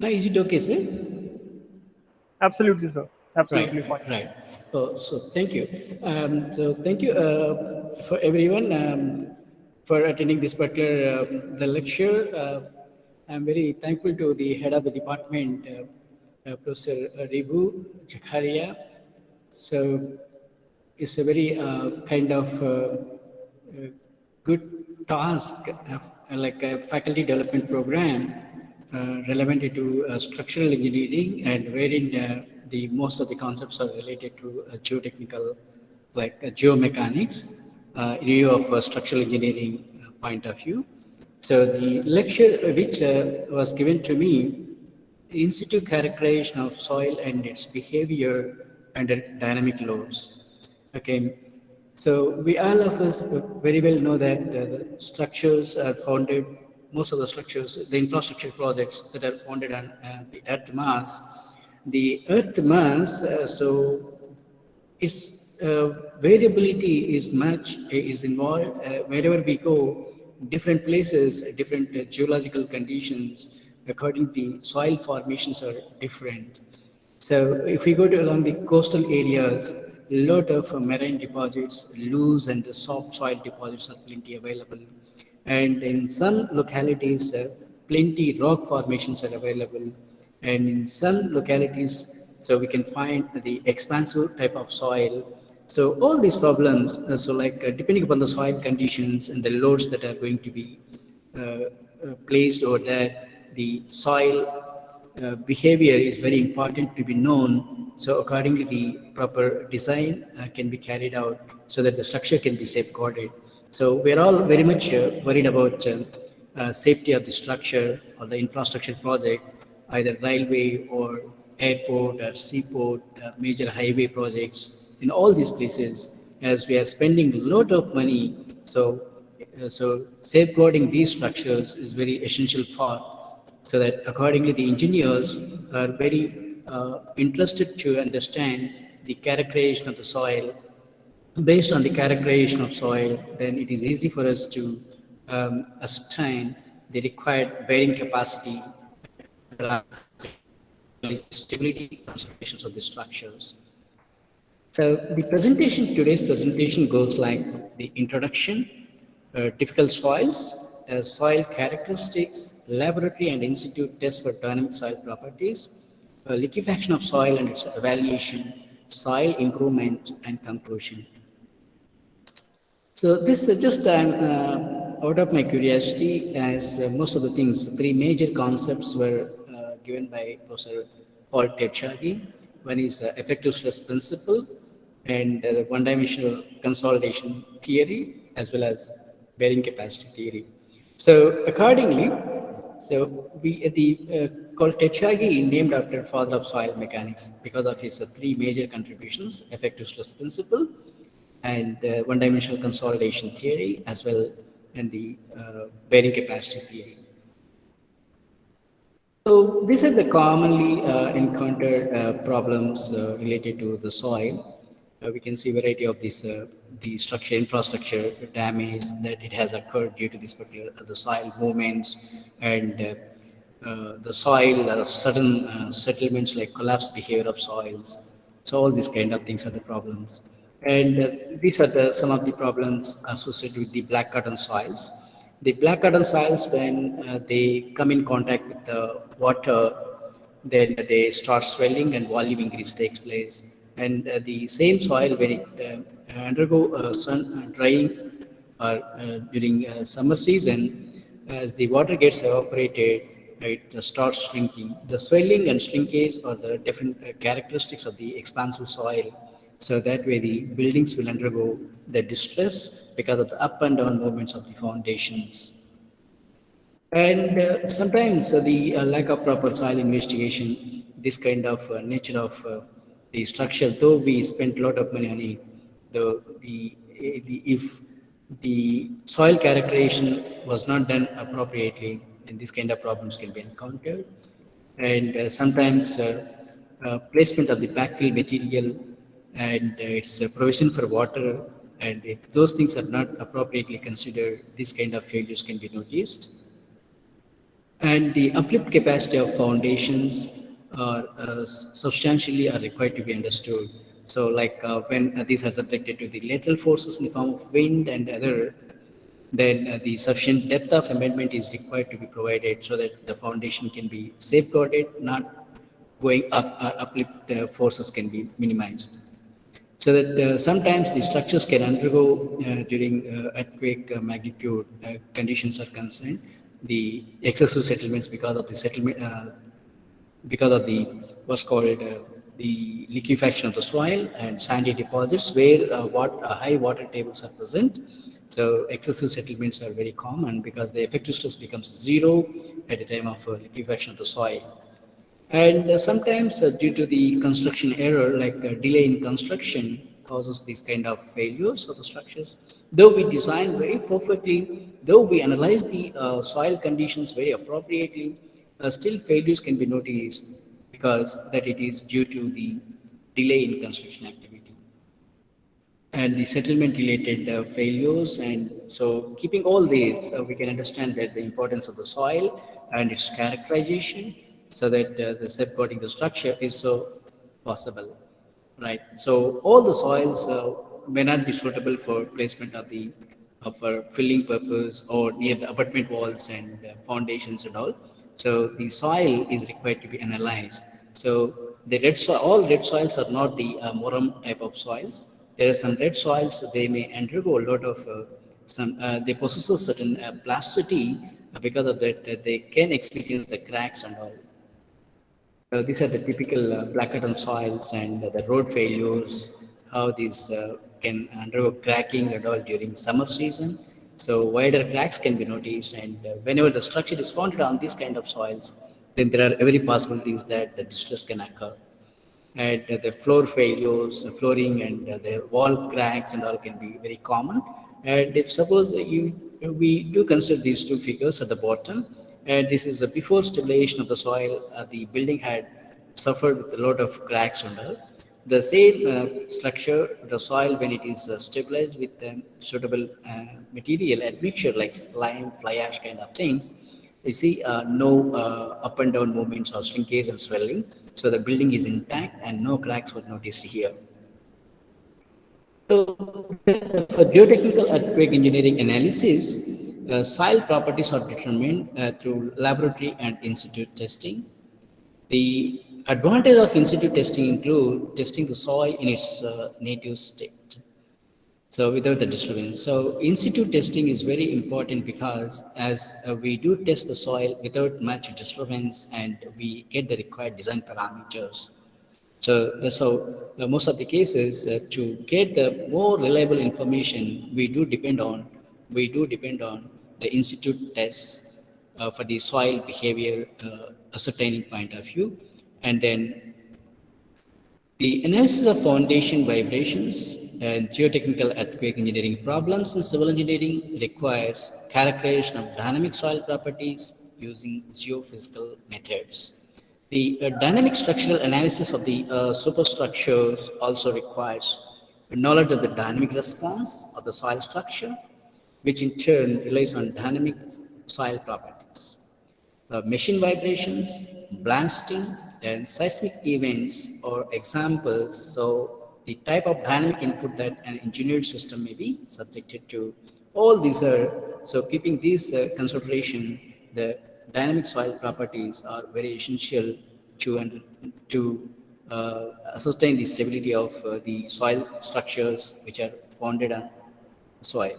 Now, is it okay, sir? Absolutely, sir. Right, Absolutely fine. right. So thank you. So thank you for everyone for attending this particular the lecture. I'm very thankful to the head of the department, Professor Ribu Jakaria. So it's a very kind of good task, like a faculty development program relevant to structural engineering, and wherein the most of the concepts are related to geotechnical, like geomechanics, in view of structural engineering point of view. So the lecture which was given to me, in situ characterization of soil and its behavior under dynamic loads. Okay, so we all of us very well know that the structures are founded, most of the structures, the infrastructure projects that are founded on the earth mass. The earth mass, so its variability is much is involved wherever we go, different places, different geological conditions, according to the soil formations are different. So if we go to along the coastal areas, a lot of marine deposits, loose and soft soil deposits are plenty available. And in some localities, plenty rock formations are available. And in some localities, so we can find the expansive type of soil. So all these problems, depending upon the soil conditions and the loads that are going to be placed over there, the soil behavior is very important to be known. So accordingly, the proper design can be carried out so that the structure can be safeguarded. So we're all very much worried about safety of the structure or the infrastructure project, either railway or airport or seaport, major highway projects. In all these places, as we are spending a lot of money, so safeguarding these structures is very essential for, so that accordingly the engineers are very interested to understand the characterization of the soil. Based on the characterization of soil, then it is easy for us to ascertain the required bearing capacity stability considerations of the structures. So the presentation, today's presentation goes like the introduction, difficult soils, soil characteristics, laboratory and institute tests for dynamic soil properties, liquefaction of soil and its evaluation, soil improvement and conclusion. So this is just out of my curiosity, as most of the things, three major concepts were given by Professor Paul Techagi. One is effective stress principle and one-dimensional consolidation theory, as well as bearing capacity theory. So accordingly, so we the called Techagi named after father of soil mechanics because of his three major contributions: effective stress principle, and one-dimensional consolidation theory, as well and the bearing capacity theory. So these are the commonly encountered problems related to the soil. We can see variety of these the structure infrastructure damage that it has occurred due to this particular the soil movements and the soil sudden settlements like collapsed behavior of soils. So all these kind of things are the problems, and these are the some of the problems associated with the black cotton soils. The black cotton soils, when they come in contact with the water, then they start swelling and volume increase takes place. And the same soil, when it undergo sun drying or during summer season, as the water gets evaporated, it starts shrinking. The swelling and shrinkage are the different characteristics of the expansive soil. So that way the buildings will undergo the distress because of the up and down movements of the foundations. And sometimes the lack of proper soil investigation, this kind of nature of the structure, though we spent a lot of money on it, if the soil characterization was not done appropriately, then this kind of problems can be encountered. And sometimes placement of the backfill material and its provision for water, and if those things are not appropriately considered, this kind of failures can be noticed. and the uplift capacity of foundations are substantially are required to be understood. So, like when these are subjected to the lateral forces in the form of wind and other, then the sufficient depth of amendment is required to be provided so that the foundation can be safeguarded, not going up, uplift forces can be minimized. So that sometimes the structures can undergo during earthquake magnitude conditions are concerned, the excessive settlements because of the what's called the liquefaction of the soil and sandy deposits where high water tables are present. So excessive settlements are very common because the effective stress becomes zero at the time of liquefaction of the soil. And sometimes, due to the construction error, like delay in construction, causes these kind of failures of the structures. Though we design very perfectly, though we analyze the soil conditions very appropriately, still failures can be noticed because that it is due to the delay in construction activity and the settlement related failures. And so keeping all these, we can understand that the importance of the soil and its characterization so that the safeguarding the structure is so possible, right? So all the soils may not be suitable for placement of the for filling purpose or near the apartment walls and foundations and all. So the soil is required to be analyzed. So the all red soils are not the Moram type of soils. There are some red soils, they may undergo a lot of they possess a certain plasticity. Because of that, they can experience the cracks and all. These are the typical black soils and the road failures, how these can undergo cracking and all during summer season. So wider cracks can be noticed, and whenever the structure is founded on these kind of soils, then there are every possibilities that the distress can occur. And the floor failures, the flooring and the wall cracks and all can be very common. And if suppose we do consider these two figures at the bottom, and this is before stabilization of the soil, the building had suffered with a lot of cracks and all. The same structure, the soil when it is stabilized with suitable material admixture like lime, fly ash kind of things, you see no up and down movements or shrinkage and swelling. So the building is intact and no cracks were noticed here. So for geotechnical earthquake engineering analysis, soil properties are determined through laboratory and institute testing. The advantage of institute testing include testing the soil in its native state. So without the disturbance. So in-situ testing is very important because as we do test the soil without much disturbance and we get the required design parameters. So that's how most of the cases to get the more reliable information we do depend on the institute tests for the soil behavior ascertaining point of view, and then the analysis of foundation vibrations and geotechnical earthquake engineering problems in civil engineering requires characterization of dynamic soil properties using geophysical methods. The dynamic structural analysis of the superstructures also requires knowledge of the dynamic response of the soil structure, which in turn relies on dynamic soil properties. Machine vibrations, blasting, and seismic events are examples. So the type of dynamic input that an engineered system may be subjected to. All these are, so keeping these consideration, the dynamic soil properties are very essential to sustain the stability of the soil structures which are founded on soil.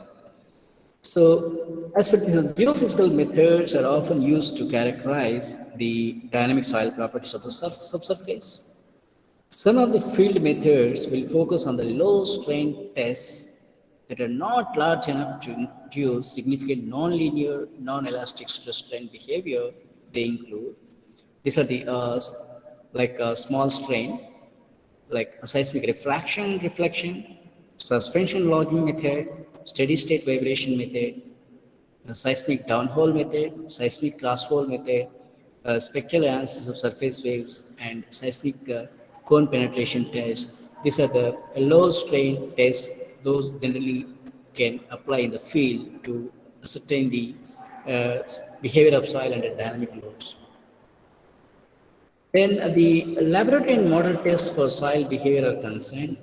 So, as for this, geophysical methods are often used to characterize the dynamic soil properties of the subsurface. Some of the field methods will focus on the low strain tests that are not large enough to induce significant non-linear, non-elastic stress strain behavior. They include these are the like small strain, like a seismic refraction reflection, suspension logging method, steady state vibration method, seismic downhole method, seismic crosshole method, spectral analysis of surface waves, and seismic cone penetration test. These are the low strain tests. Those generally can apply in the field to ascertain the behavior of soil under dynamic loads. Then the laboratory and model tests for soil behavior are concerned.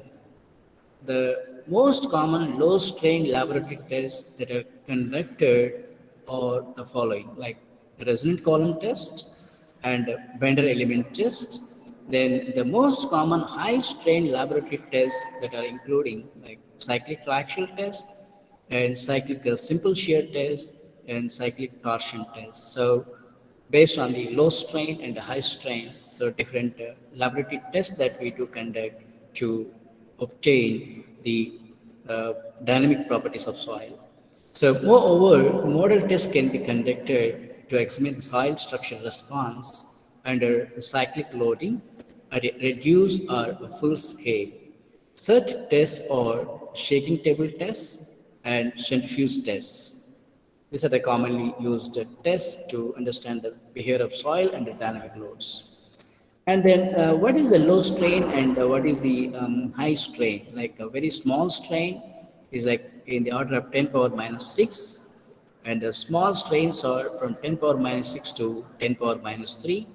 The most common low strain laboratory tests that are conducted are the following, like resonant column test and Bender element test. Then the most common high strain laboratory tests that are including like cyclic triaxial test and cyclic simple shear test and cyclic torsion test. So based on the low strain and the high strain, so different laboratory tests that we do conduct to obtain the dynamic properties of soil. So moreover, model tests can be conducted to examine the soil structural response under cyclic loading at a reduced or a full scale. Such tests are shaking table tests and centrifuge tests. These are the commonly used tests to understand the behavior of soil under dynamic loads. And then what is the low strain and what is the high strain? Like a very small strain is like in the order of 10 power minus 6, and the small strains are from 10 power minus 6 to 10 power minus 3,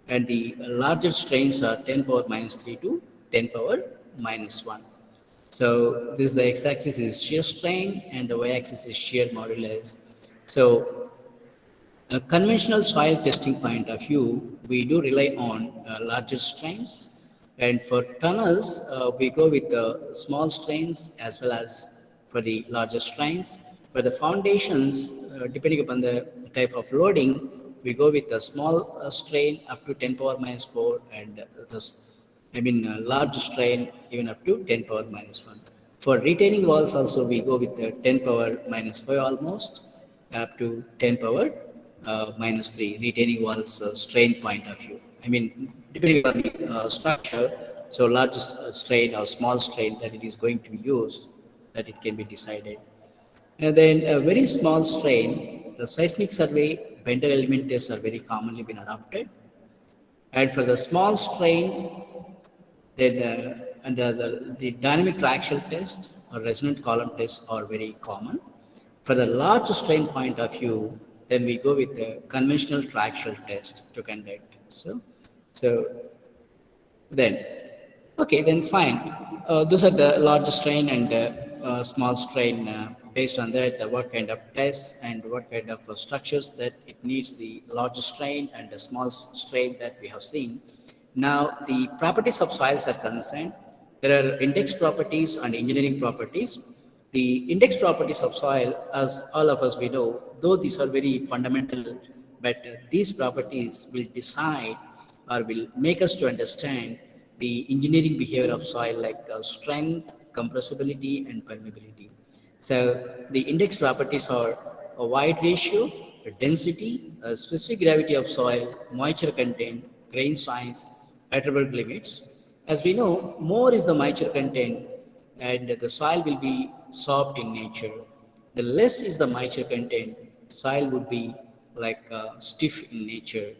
and the larger strains are 10 power minus 3 to 10 power minus 1. So this is the x-axis is shear strain and the y-axis is shear modulus. So a conventional soil testing point of view, we do rely on larger strains, and for tunnels, we go with the small strains as well as for the larger strains. For the foundations, depending upon the type of loading, we go with a small strain up to 10 power minus 4 and large strain even up to 10 power minus 1. For retaining walls also we go with the 10 power minus 5 almost up to 10 power minus 3 retaining walls strain point of view. Depending on the structure, so large strain or small strain that it is going to be used, that it can be decided. And then a very small strain, the seismic survey, Bender element tests are very commonly been adopted. And for the small strain, then the dynamic triaxial test or resonant column test are very common. For the large strain point of view, then we go with the conventional triaxial test to conduct. So then, okay, then fine. Those are the large strain and small strain. Based on that, what kind of tests and what kind of structures that it needs the large strain and the small strain that we have seen. Now, the properties of soils are concerned. There are index properties and engineering properties. The index properties of soil, as all of us we know, though these are very fundamental, but these properties will decide or will make us to understand the engineering behavior of soil like strength, compressibility, and permeability. So the index properties are a wide ratio, a density, a specific gravity of soil, moisture content, grain size, Atterberg limits. As we know, more is the moisture content and the soil will be soft in nature. The less is the moisture content, soil would be like stiff in nature.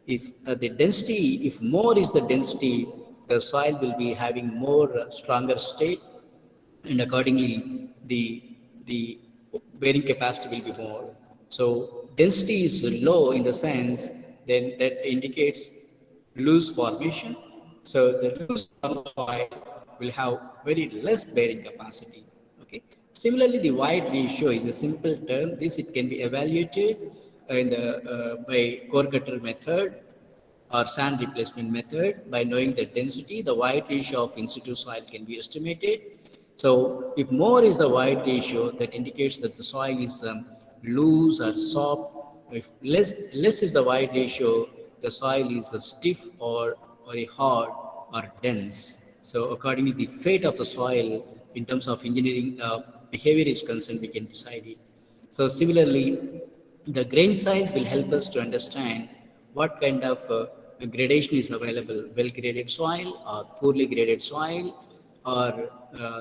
If the density, if more is the density, the soil will be having more stronger state, and accordingly the bearing capacity will be more. So density is low in the sense then that indicates loose formation. So the loose soil will have very less bearing capacity. Okay. Similarly, the wide ratio is a simple term. This it can be evaluated in the by core cutter method or sand replacement method. By knowing the density, the wide ratio of in situ soil can be estimated. So if more is the wide ratio, that indicates that the soil is loose or soft. If less is the wide ratio, the soil is stiff or a hard or dense. So accordingly, the fate of the soil in terms of engineering behavior is concerned, we can decide it. So similarly, the grain size will help us to understand what kind of gradation is available, well-graded soil or poorly graded soil, or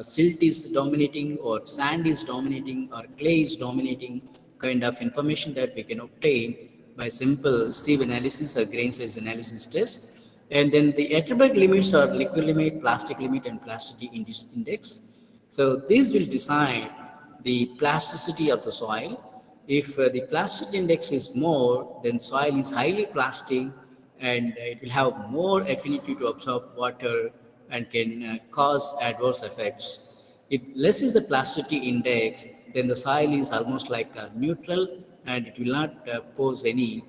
silt is dominating or sand is dominating or clay is dominating, kind of information that we can obtain by simple sieve analysis or grain size analysis test. And then the Atterberg limits are liquid limit, plastic limit, and plasticity index. So these will decide the plasticity of the soil. If the plasticity index is more, then soil is highly plastic and it will have more affinity to absorb water and can cause adverse effects. If less is the plasticity index, then the soil is almost like neutral and it will not pose any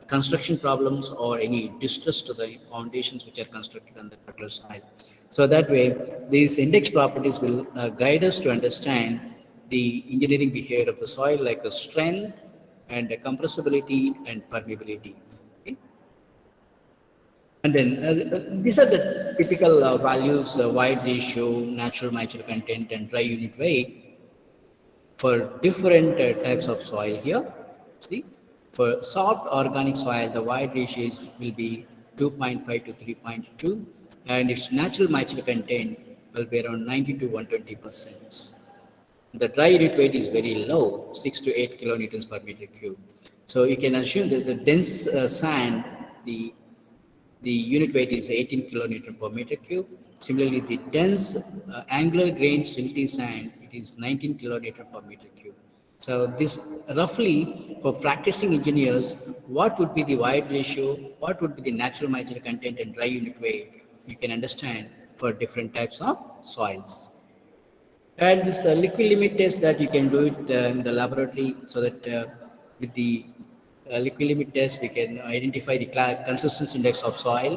construction problems or any distress to the foundations which are constructed on the particular soil. So that way, these index properties will guide us to understand the engineering behavior of the soil, like a strength and a compressibility and permeability. Okay? And then these are the typical values: wide ratio, natural moisture content, and dry unit weight for different types of soil here. See, for soft organic soil, the wide ratios will be 2.5 to 3.2, and its natural moisture content will be around 90 to 120%. The dry unit weight is very low, 6 to 8 kilonewtons per meter cube. So you can assume that the dense sand, the the unit weight is 18 kilonewton per meter cube. Similarly, the dense angular grained silty sand, it is 19 kilonewton per meter cube. So this roughly for practicing engineers, what would be the wide ratio, what would be the natural moisture content and dry unit weight, you can understand for different types of soils. And this liquid limit test that you can do it in the laboratory, so that with the liquid limit test we can identify the consistency index of soil,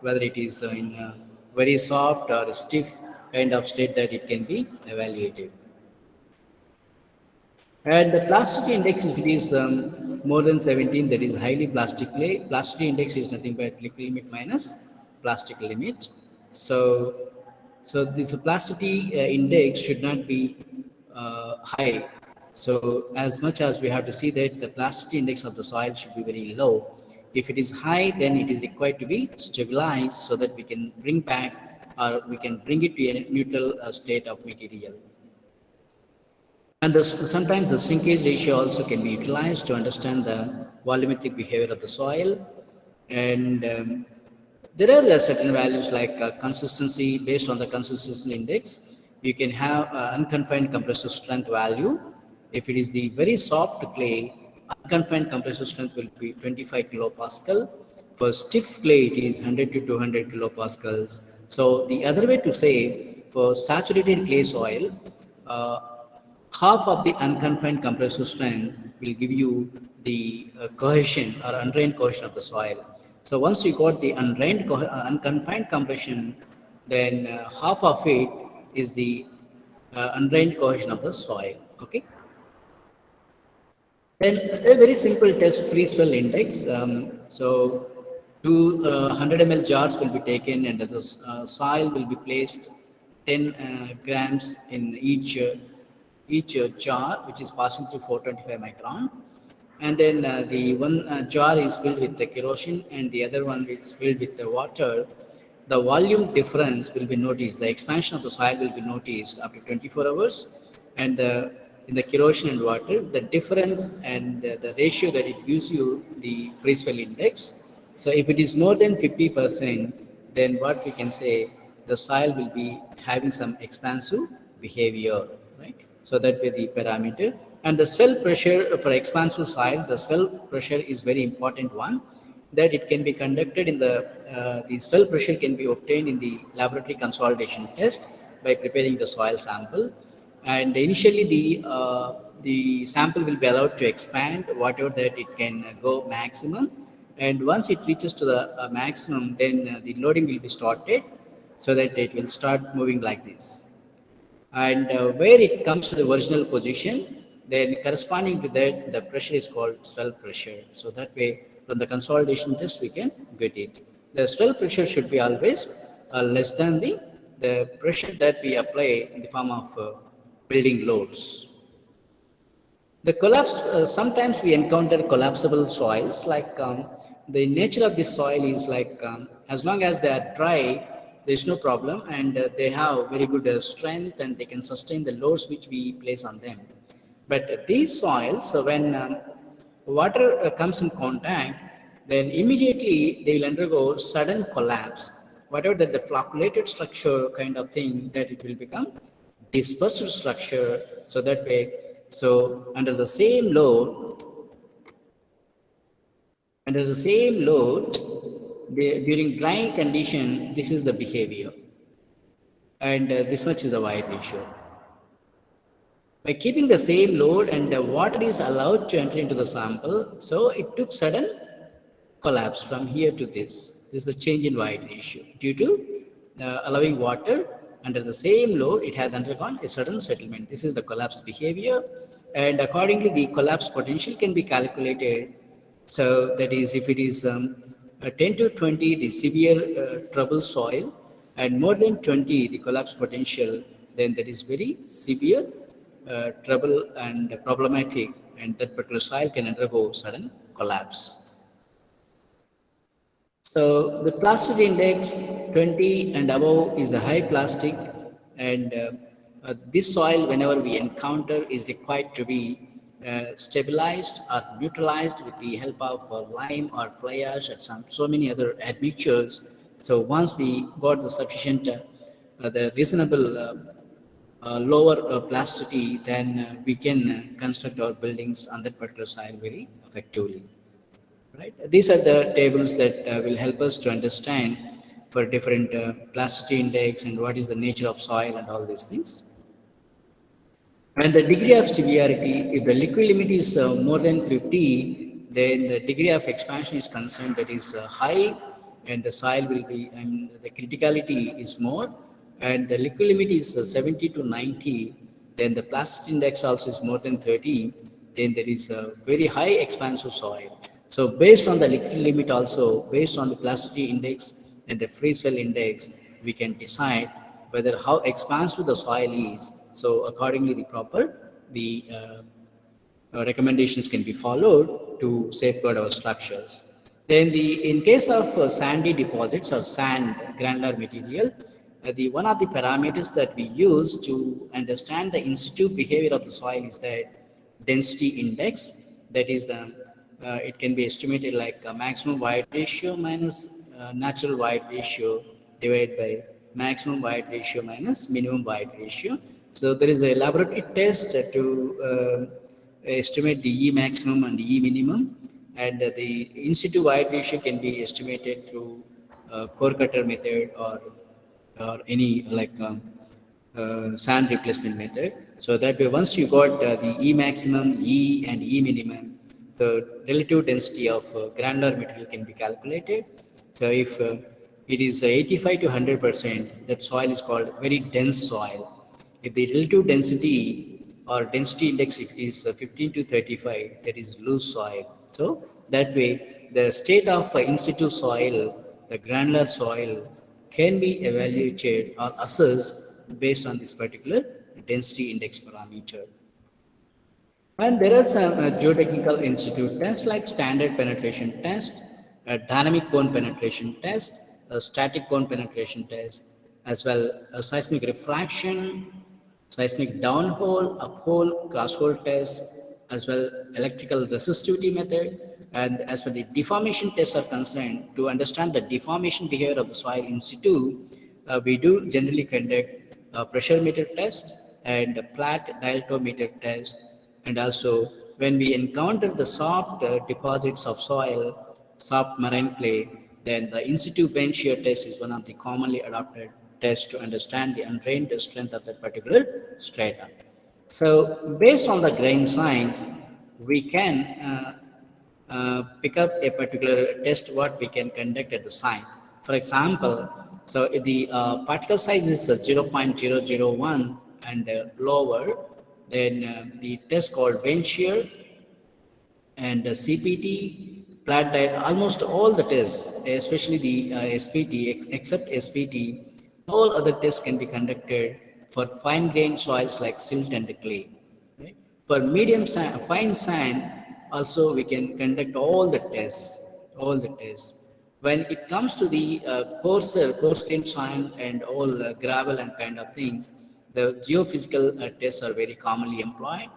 whether it is in very soft or stiff kind of state that it can be evaluated. And the plasticity index, if it is more than 17, that is highly plastic clay. Plasticity index is nothing but liquid limit minus plastic limit. So this plasticity index should not be high. So as much as we have to see that the plasticity index of the soil should be very low. If it is high, then it is required to be stabilized so that we can bring back or we can bring it to a neutral state of material. And sometimes the shrinkage ratio also can be utilized to understand the volumetric behavior of the soil. And there are certain values like consistency. Based on the consistency index, you can have unconfined compressive strength value. If it is the very soft clay, unconfined compressive strength will be 25 kilopascal. For stiff clay, it is 100 to 200 kilopascals. So the other way to say, for saturated clay soil, uh, half of the unconfined compressive strength will give you the cohesion or undrained cohesion of the soil. So once you got the unconfined compression, then half of it is the undrained cohesion of the soil. Okay. Then a very simple test, free swell index. So two 100 ml jars will be taken and the soil will be placed 10 grams in each jar, which is passing through 425 micron. And then the one jar is filled with the kerosene and the other one is filled with the water. The volume difference will be noticed. The expansion of the soil will be noticed after 24 hours. And in the kerosene and water, the difference and the ratio that it gives you the free swell index. So if it is more than 50%, then what we can say, the soil will be having some expansive behavior, right? So that way the parameter. And the swell pressure for expansive soil, the swell pressure is very important one, that it can be conducted in the swell pressure can be obtained in the laboratory consolidation test by preparing the soil sample. And initially the sample will be allowed to expand whatever that it can go maximum. And once it reaches to the maximum, then the loading will be started so that it will start moving like this. And where it comes to the original position, then corresponding to that, the pressure is called swell pressure. So that way, from the consolidation test, we can get it. The swell pressure should be always less than the pressure that we apply in the form of building loads. The collapse, sometimes we encounter collapsible soils, like the nature of this soil is like, as long as they are dry, there's no problem, and they have very good strength and they can sustain the loads which we place on them. But these soils, when water comes in contact, then immediately they will undergo sudden collapse. Whatever that the flocculated structure kind of thing, that it will become dispersed structure. So that way, So under the same load, during drying condition, this is the behavior, and this much is the void ratio. By keeping the same load and the water is allowed to enter into the sample, so it took sudden collapse from here to this. This is the change in void ratio. Due to allowing water under the same load, it has undergone a sudden settlement. This is the collapse behavior, and accordingly, the collapse potential can be calculated. So that is, if it is 10 to 20, the severe trouble soil, and more than 20, the collapse potential, then that is very severe trouble and problematic, and that particular soil can undergo sudden collapse. So the plastic index 20 and above is a high plastic, and this soil, whenever we encounter, is required to be stabilized or neutralized with the help of lime or fly ash and so many other admixtures. So once we got the sufficient, the reasonable lower plasticity, then we can construct our buildings on that particular soil very effectively. Right? These are the tables that will help us to understand for different plasticity index and what is the nature of soil and all these things. And the degree of severity, if the liquid limit is more than 50, then the degree of expansion is concerned, that is high, and the soil will be, and the criticality is more, and the liquid limit is 70 to 90, then the plastic index also is more than 30, then there is a very high expansive soil. So based on the liquid limit also, based on the plasticity index and the free swell index, we can decide whether how expansive the soil is. So accordingly, the recommendations can be followed to safeguard our structures. Then in case of sandy deposits or sand granular material, the one of the parameters that we use to understand the in situ behavior of the soil is the density index. That is it can be estimated like maximum void ratio minus natural void ratio divided by maximum void ratio minus minimum void ratio. So there is a laboratory test to estimate the E maximum and E minimum, and the in situ void ratio can be estimated through core cutter method or any like sand replacement method. So that way, once you got the E maximum, E and E minimum, so relative density of granular material can be calculated. So if it is 85 to 100%, that soil is called very dense soil. If the relative density or density index, if it is 15 to 35, that is loose soil. So that way, the state of in situ soil, the granular soil, can be evaluated or assessed based on this particular density index parameter. And there are some geotechnical institute tests like standard penetration test, a dynamic cone penetration test, a static cone penetration test, as well as seismic refraction, seismic downhole, uphole, crosshole test, as well electrical resistivity method. And as far the deformation tests are concerned, to understand the deformation behavior of the soil in situ, we do generally conduct a pressure meter test and a plat dilatometer test. And also, when we encounter the soft deposits of soil, soft marine clay, then the in situ vent shear test is one of the commonly adopted tests to understand the undrained strength of that particular strata. So, based on the grain size, we can pick up a particular test what we can conduct at the site. For example, so if the particle size is 0.001 and lower, then the test called vent shear and CPT, plat diet, almost all the tests, especially the SPT, except SPT, all other tests can be conducted for fine grained soils like silt and clay. Right? For medium sand, fine sand, also we can conduct all the tests, all the tests. When it comes to the coarse grained sand and all gravel and kind of things, the geophysical tests are very commonly employed,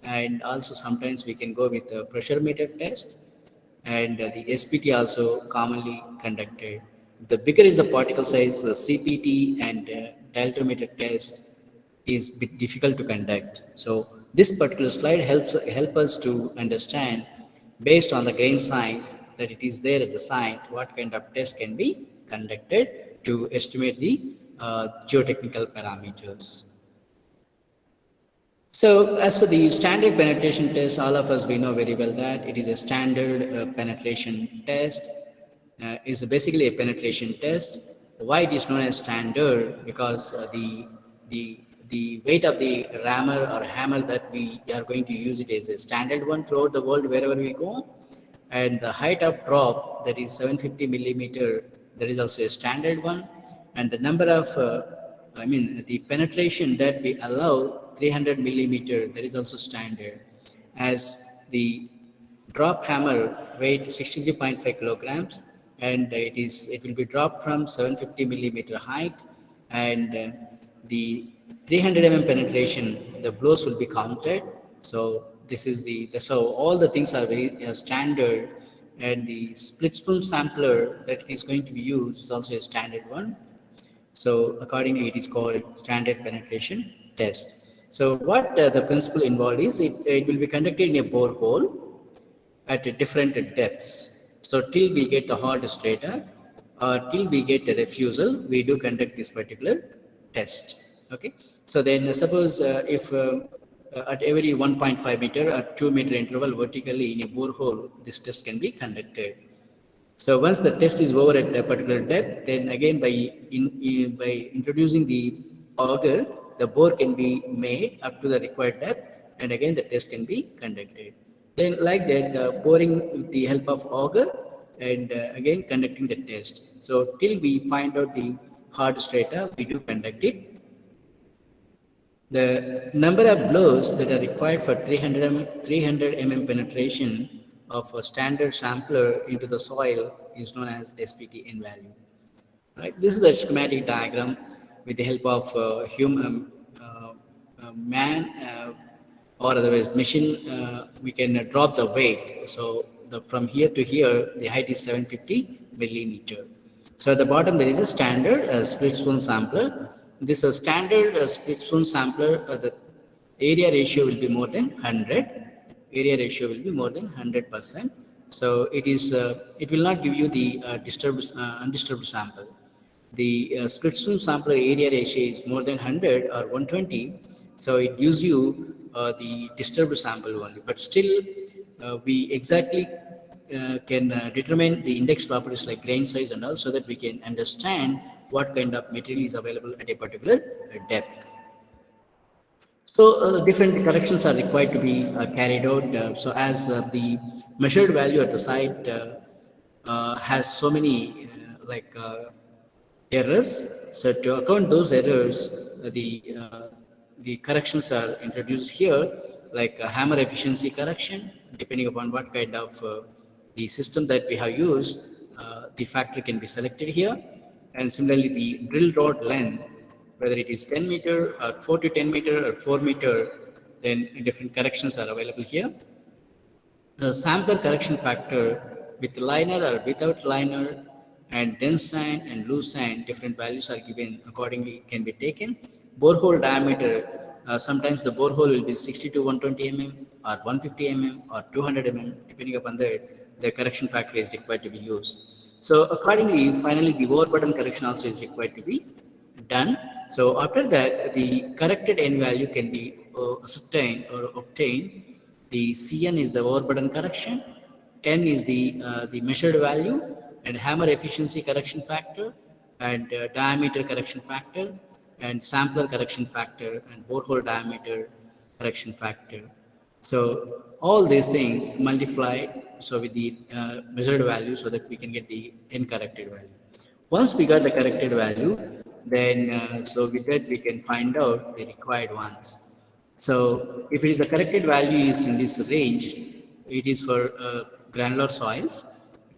and also sometimes we can go with the pressure meter test, and the SPT also commonly conducted. The bigger is the particle size, the CPT and dilatometer test is bit difficult to conduct. So This particular slide help us to understand, based on the grain size that it is there at the site, what kind of test can be conducted to estimate the geotechnical parameters. So as for the standard penetration test, all of us, we know very well that it is a standard penetration test. Is basically a penetration test. Why it is known as standard? Because the weight of the rammer or hammer that we are going to use, it is a standard one throughout the world wherever we go, and the height of drop, that is 750 millimeter, that is also a standard one, and the number of the penetration that we allow, 300 millimeter, that is also standard. As the drop hammer weight 63.5 kilograms, and it will be dropped from 750 millimeter height, and the 300 penetration, the blows will be counted. So this is so all the things are very standard, and the split spoon sampler that is going to be used is also a standard one. So accordingly, it is called standard penetration test. So what the principle involved is, it will be conducted in a borehole at different depths. So till we get a hard strata or till we get a refusal, we do conduct this particular test. Okay. So then suppose if at every 1.5 meter or 2 meter interval vertically in a borehole, this test can be conducted. So once the test is over at a particular depth, then again by introducing the auger, the bore can be made up to the required depth, and again the test can be conducted. Then like that, the boring with the help of auger, and again conducting the test. So till we find out the hard strata, we do conduct it. The number of blows that are required for 300 mm penetration of a standard sampler into the soil is known as SPT in value. Right? This is a schematic diagram with the help of human man or otherwise machine. We can drop the weight. So from here to here, the height is 750 millimeter. So at the bottom there is a standard split spoon sampler. This is a standard split spoon sampler. The area ratio will be more than 100. Area ratio will be more than 100%. So it will not give you the undisturbed sample. The split spoon sampler area ratio is more than 100 or 120, so it gives you the disturbed sample only. But still, we exactly can determine the index properties like grain size and all, so that we can understand what kind of material is available at a particular depth. So different corrections are required to be carried out. So as the measured value at the site has so many errors, so to account those errors, the corrections are introduced here, like hammer efficiency correction, depending upon what kind of the system that we have used, the factor can be selected here, and similarly the drill rod length, whether it is 10 meter or 4 to 10 meter or 4 meter, then different corrections are available here. The sampler correction factor with liner or without liner, and dense sand and loose sand, different values are given, accordingly can be taken. Borehole diameter, sometimes the borehole will be 60 to 120 mm or 150 mm or 200 mm, depending upon that, the correction factor is required to be used. So accordingly, finally the overburden correction also is required to be done. So after that, the corrected N value can be ascertained or obtained. The Cn is the overburden correction, N is the measured value, and hammer efficiency correction factor, and diameter correction factor, and sampler correction factor, and borehole diameter correction factor. So all these things multiply so with the measured value, so that we can get the N corrected value. Once we got the corrected value, then so with that we can find out the required ones. So if it is the corrected value is in this range, it is for granular soils.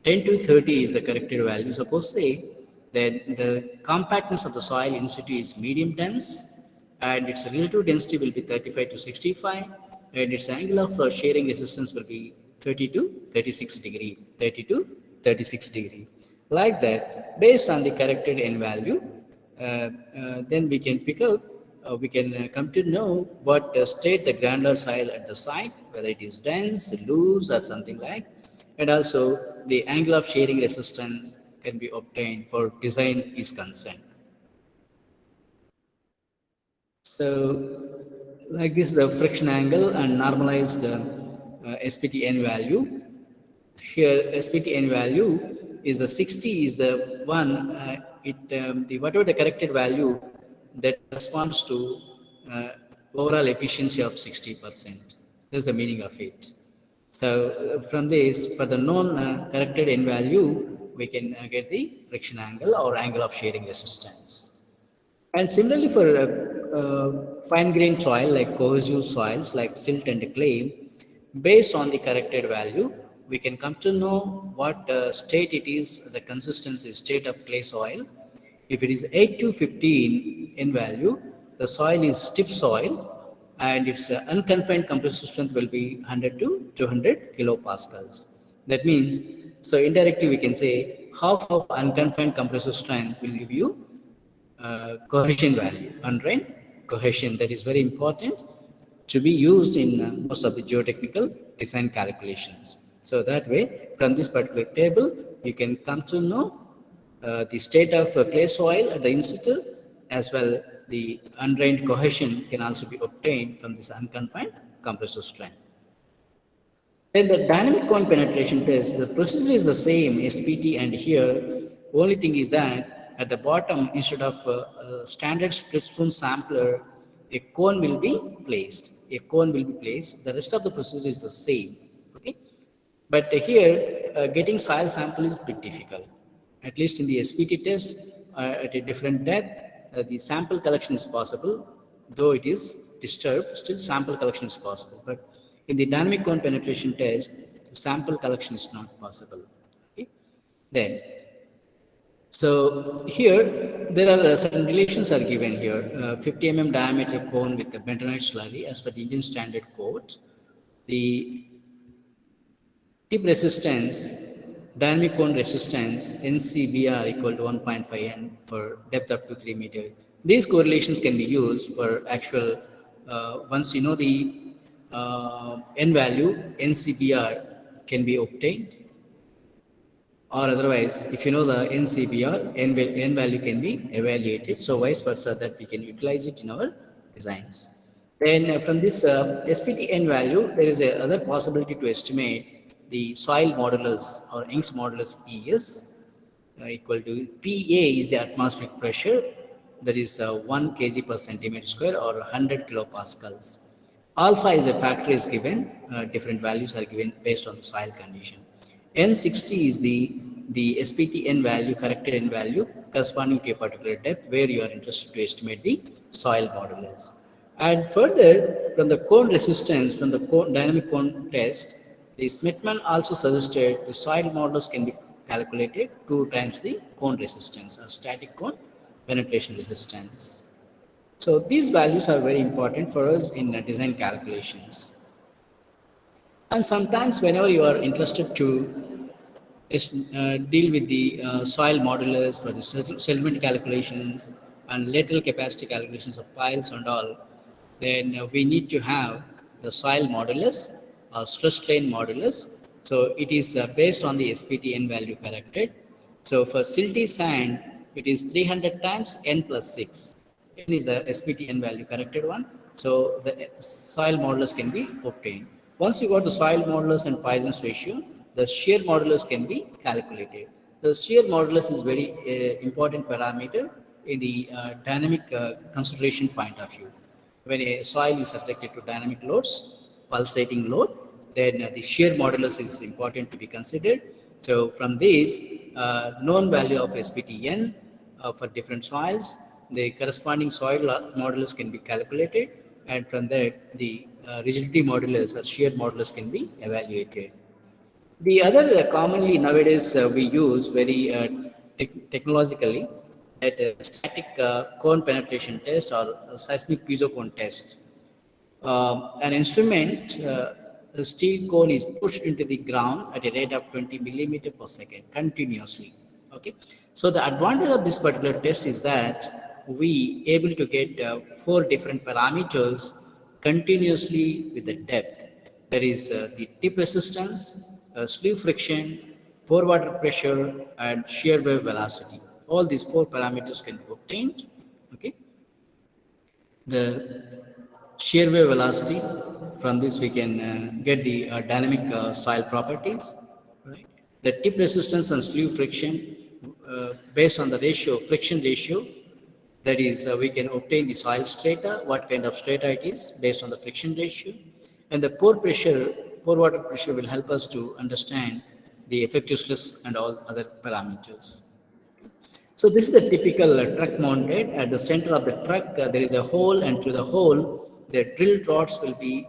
10 to 30 is the corrected value. Suppose say that the compactness of the soil in situ is medium dense, and its relative density will be 35 to 65, and its angle of shearing resistance will be 30 to 36 degree. 30 to 36 degree. Like that, based on the corrected N value, then we can pick out we can come to know what state the granular soil at the site, whether it is dense, loose, or something like. And also the angle of shearing resistance can be obtained for design is concerned. So like this, the friction angle and normalize the SPTN value. Here SPTN value is the 60 is the one, the whatever the corrected value that corresponds to uh, overall efficiency of 60%. That's the meaning of it. So from this, for the known corrected N value, we can get the friction angle or angle of shearing resistance. And similarly for fine-grained soil like cohesive soils like silt and clay, based on the corrected value, we can come to know what state it is, the consistency state of clay soil. If it is 8 to 15 in value, the soil is stiff soil and its unconfined compressive strength will be 100 to 200 kilopascals. That means, so indirectly we can say half of unconfined compressive strength will give you cohesion value, undrained cohesion. That is very important to be used in most of the geotechnical design calculations. So that way, from this particular table, you can come to know the state of clay soil at the in situ, as well the undrained cohesion can also be obtained from this unconfined compressive strength. Then the dynamic cone penetration test, the procedure is the same, SPT, and here, only thing is that at the bottom, instead of a standard split spoon sampler, a cone will be placed. A cone will be placed. The rest of the procedure is the same. Okay, but here, getting soil sample is a bit difficult. At least in the SPT test, at a different depth, the sample collection is possible, though it is disturbed, still sample collection is possible. But in the dynamic cone penetration test, the sample collection is not possible. Okay? Then, so here there are certain relations are given here. 50 mm diameter cone with the bentonite slurry as per the Indian Standard Code. The tip resistance, dynamic cone resistance, NCBR equal to 1.5 N for depth up to 3 meters. These correlations can be used for actual, once you know the N value, NCBR can be obtained, or otherwise, if you know the NCBR, N value can be evaluated. So vice versa, that we can utilize it in our designs. Then from this SPT value, there is a other possibility to estimate the soil modulus or Young's modulus ES equal to PA is the atmospheric pressure, that is 1 kg per centimeter square or 100 kilopascals. Alpha is a factor is given, different values are given based on the soil condition. N60 is the SPT N value, corrected N value corresponding to a particular depth where you are interested to estimate the soil modulus. And further, from the cone resistance, from the dynamic cone test, the Smithman also suggested the soil modulus can be calculated 2 times the cone resistance or static cone penetration resistance. So these values are very important for us in design calculations. And sometimes whenever you are interested to deal with the soil modulus for the settlement calculations and lateral capacity calculations of piles and all, then we need to have the soil modulus or stress strain modulus. So it is based on the SPTN value corrected. So for silty sand, it is 300 times N plus 6. N is the SPTN value corrected one. So the soil modulus can be obtained. Once you got the soil modulus and Poisson's ratio, the shear modulus can be calculated. The shear modulus is very important parameter in the dynamic consideration point of view. When a soil is subjected to dynamic loads, pulsating load, then the shear modulus is important to be considered. So from this known value of SPTN for different soils, the corresponding soil modulus can be calculated, and from that the rigidity modulus or shear modulus can be evaluated. The other commonly nowadays we use very technologically that static cone penetration test or seismic piezo cone test. An instrument, a steel cone is pushed into the ground at a rate of 20 millimeter per second continuously. Okay, so the advantage of this particular test is that we able to get 4 different parameters continuously with the depth. That is the tip resistance, sleeve friction, pore water pressure, and shear wave velocity. All these 4 parameters can be obtained. Okay, the shear wave velocity. From this, we can get the dynamic soil properties. Right. The tip resistance and sleeve friction, based on the ratio, friction ratio. That is, we can obtain the soil strata, what kind of strata it is, based on the friction ratio. And the pore pressure, pore water pressure will help us to understand the effective stress and all other parameters. So this is the typical truck mounted. At the center of the truck, there is a hole, and through the hole, the drill rods will be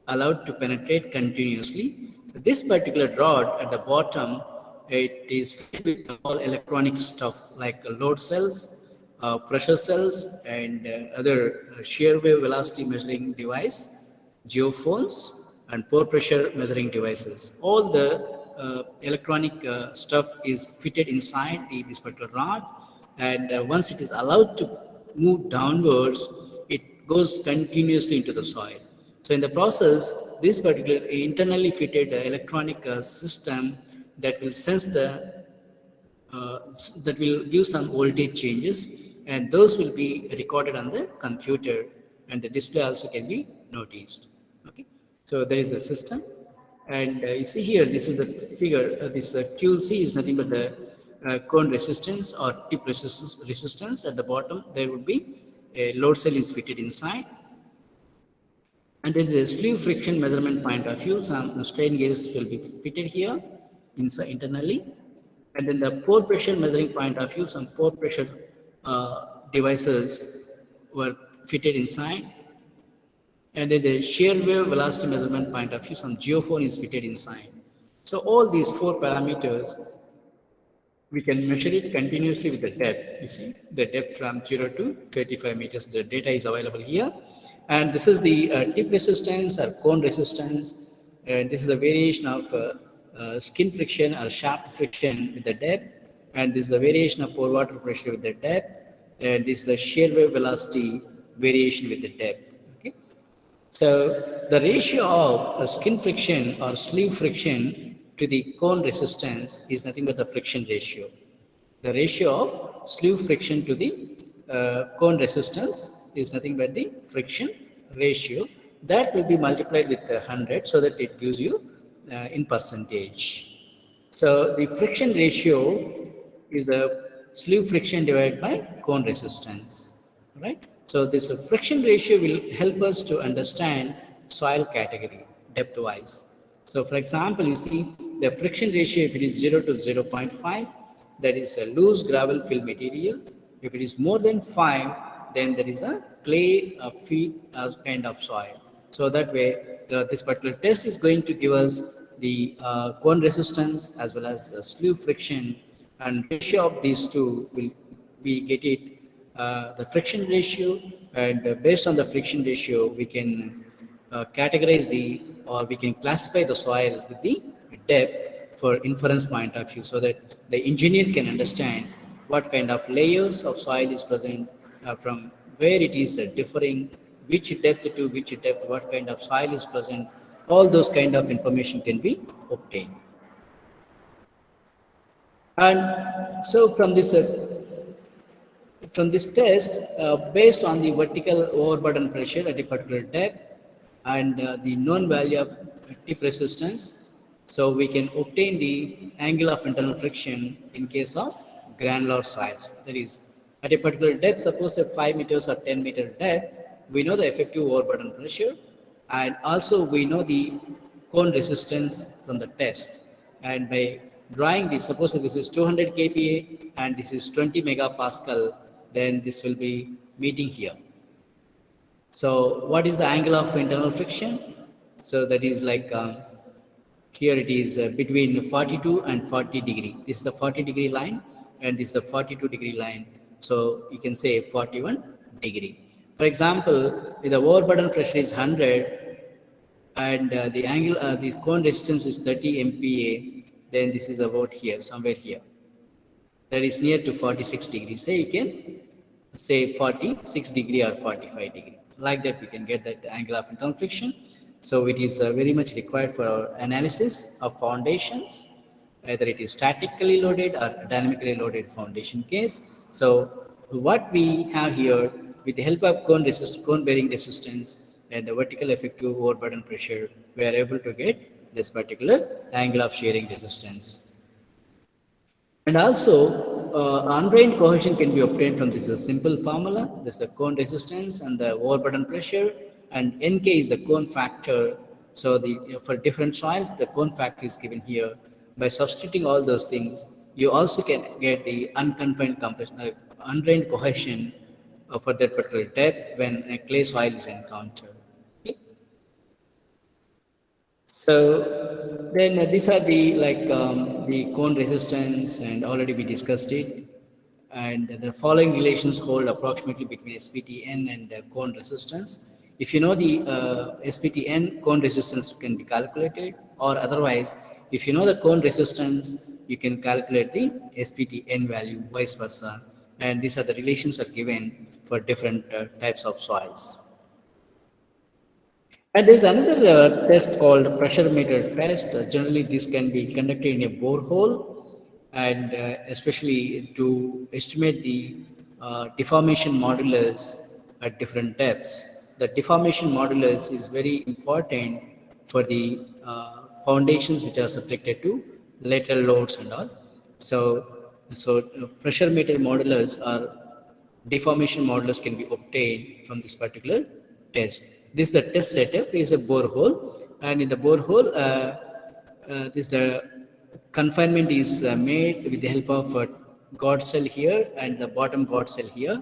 allowed to penetrate continuously. This particular rod at the bottom, it is fitted with all electronic stuff like load cells, pressure cells, and other shear wave velocity measuring device, geophones, and pore pressure measuring devices. All the electronic stuff is fitted inside this particular rod, and once it is allowed to move downwards, it goes continuously into the soil. So in the process, this particular internally fitted electronic system that will sense that will give some voltage changes, and those will be recorded on the computer, and the display also can be noticed. Okay, so there is a system, and you see here, this is the figure. This QLC is nothing but the cone resistance or tip resistance. At the bottom, there would be a load cell is fitted inside. And in the sleeve friction measurement point of view, some strain gauges will be fitted here inside internally. And in the pore pressure measuring point of view, some pore pressure devices were fitted inside. And in the shear wave velocity measurement point of view, some geophone is fitted inside. So all these 4 parameters, we can measure it continuously with the depth. You see, the depth from 0 to 35 meters. The data is available here. And this is the tip resistance or cone resistance. And this is a variation of skin friction or shaft friction with the depth. And this is a variation of pore water pressure with the depth. And this is the shear wave velocity variation with the depth. Okay. So the ratio of skin friction or sleeve friction to the cone resistance is nothing but the friction ratio. The ratio of sleeve friction to the cone resistance is nothing but the friction ratio. That will be multiplied with 100 so that it gives you in percentage. So the friction ratio is the sleeve friction divided by cone resistance, right? So this friction ratio will help us to understand soil category depth wise. So for example, you see the friction ratio, if it is 0 to 0.5, that is a loose gravel fill material. If it is more than 5, then there is a clay feed kind of soil. So that way, this particular test is going to give us the cone resistance as well as sleeve friction, and ratio of these two will we get it the friction ratio, and based on the friction ratio, we can categorize or we can classify the soil with the depth for inference point of view, so that the engineer can understand what kind of layers of soil is present, from where it is differing, which depth to which depth, what kind of soil is present. All those kind of information can be obtained. And so from this test, based on the vertical overburden pressure at a particular depth and the known value of tip resistance, so we can obtain the angle of internal friction in case of granular soils. That is, at a particular depth, suppose a 5 meters or 10 meter depth, we know the effective overburden pressure, and also we know the cone resistance from the test. And by drawing this, suppose this is 200 kPa and this is 20 megapascal, then this will be meeting here. So what is the angle of internal friction? So that is like here it is between 42 and 40 degree. This is the 40 degree line and this is the 42 degree line. So you can say 41 degree. For example, if the overburden pressure is 100 and the angle, the cone resistance is 30 MPa, then this is about here, somewhere here. That is near to 46 degrees. Say you can say 46 degree or 45 degree. Like that, we can get that angle of internal friction. So it is very much required for our analysis of foundations, either it is statically loaded or dynamically loaded foundation case. So what we have here, with the help of cone bearing resistance and the vertical effective overburden pressure, we are able to get this particular angle of shearing resistance. And also, undrained cohesion can be obtained from this simple formula. This is the cone resistance and the overburden pressure, and Nk is the cone factor. So for different soils, the cone factor is given here. By substituting all those things, you also can get the unconfined compression, undrained cohesion for that particular depth when a clay soil is encountered. Okay? So then these are the cone resistance, and already we discussed it. And the following relations hold approximately between SPTN and cone resistance. If you know the SPTN, cone resistance can be calculated, or otherwise, if you know the cone resistance, you can calculate the SPTN value, vice versa. And these are the relations are given for different types of soils. And there's another test called pressure meter test. Generally, this can be conducted in a borehole, and especially to estimate the deformation modulus at different depths. The deformation modulus is very important for the foundations which are subjected to lateral loads and all. So pressure meter modulus or deformation modulus can be obtained from this particular test. This is the test setup is a borehole, and in the borehole, this the confinement is made with the help of a guard cell here and the bottom guard cell here,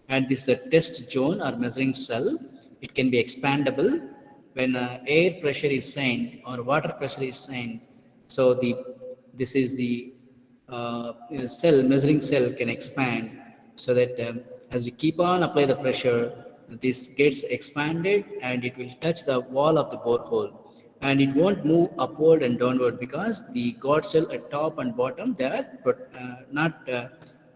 and this is the test zone or measuring cell. It can be expandable when air pressure is sent or water pressure is sent. So this is the measuring cell can expand, so that as you keep on apply the pressure, this gets expanded and it will touch the wall of the borehole, and it won't move upward and downward because the guard cell at top and bottom, they are not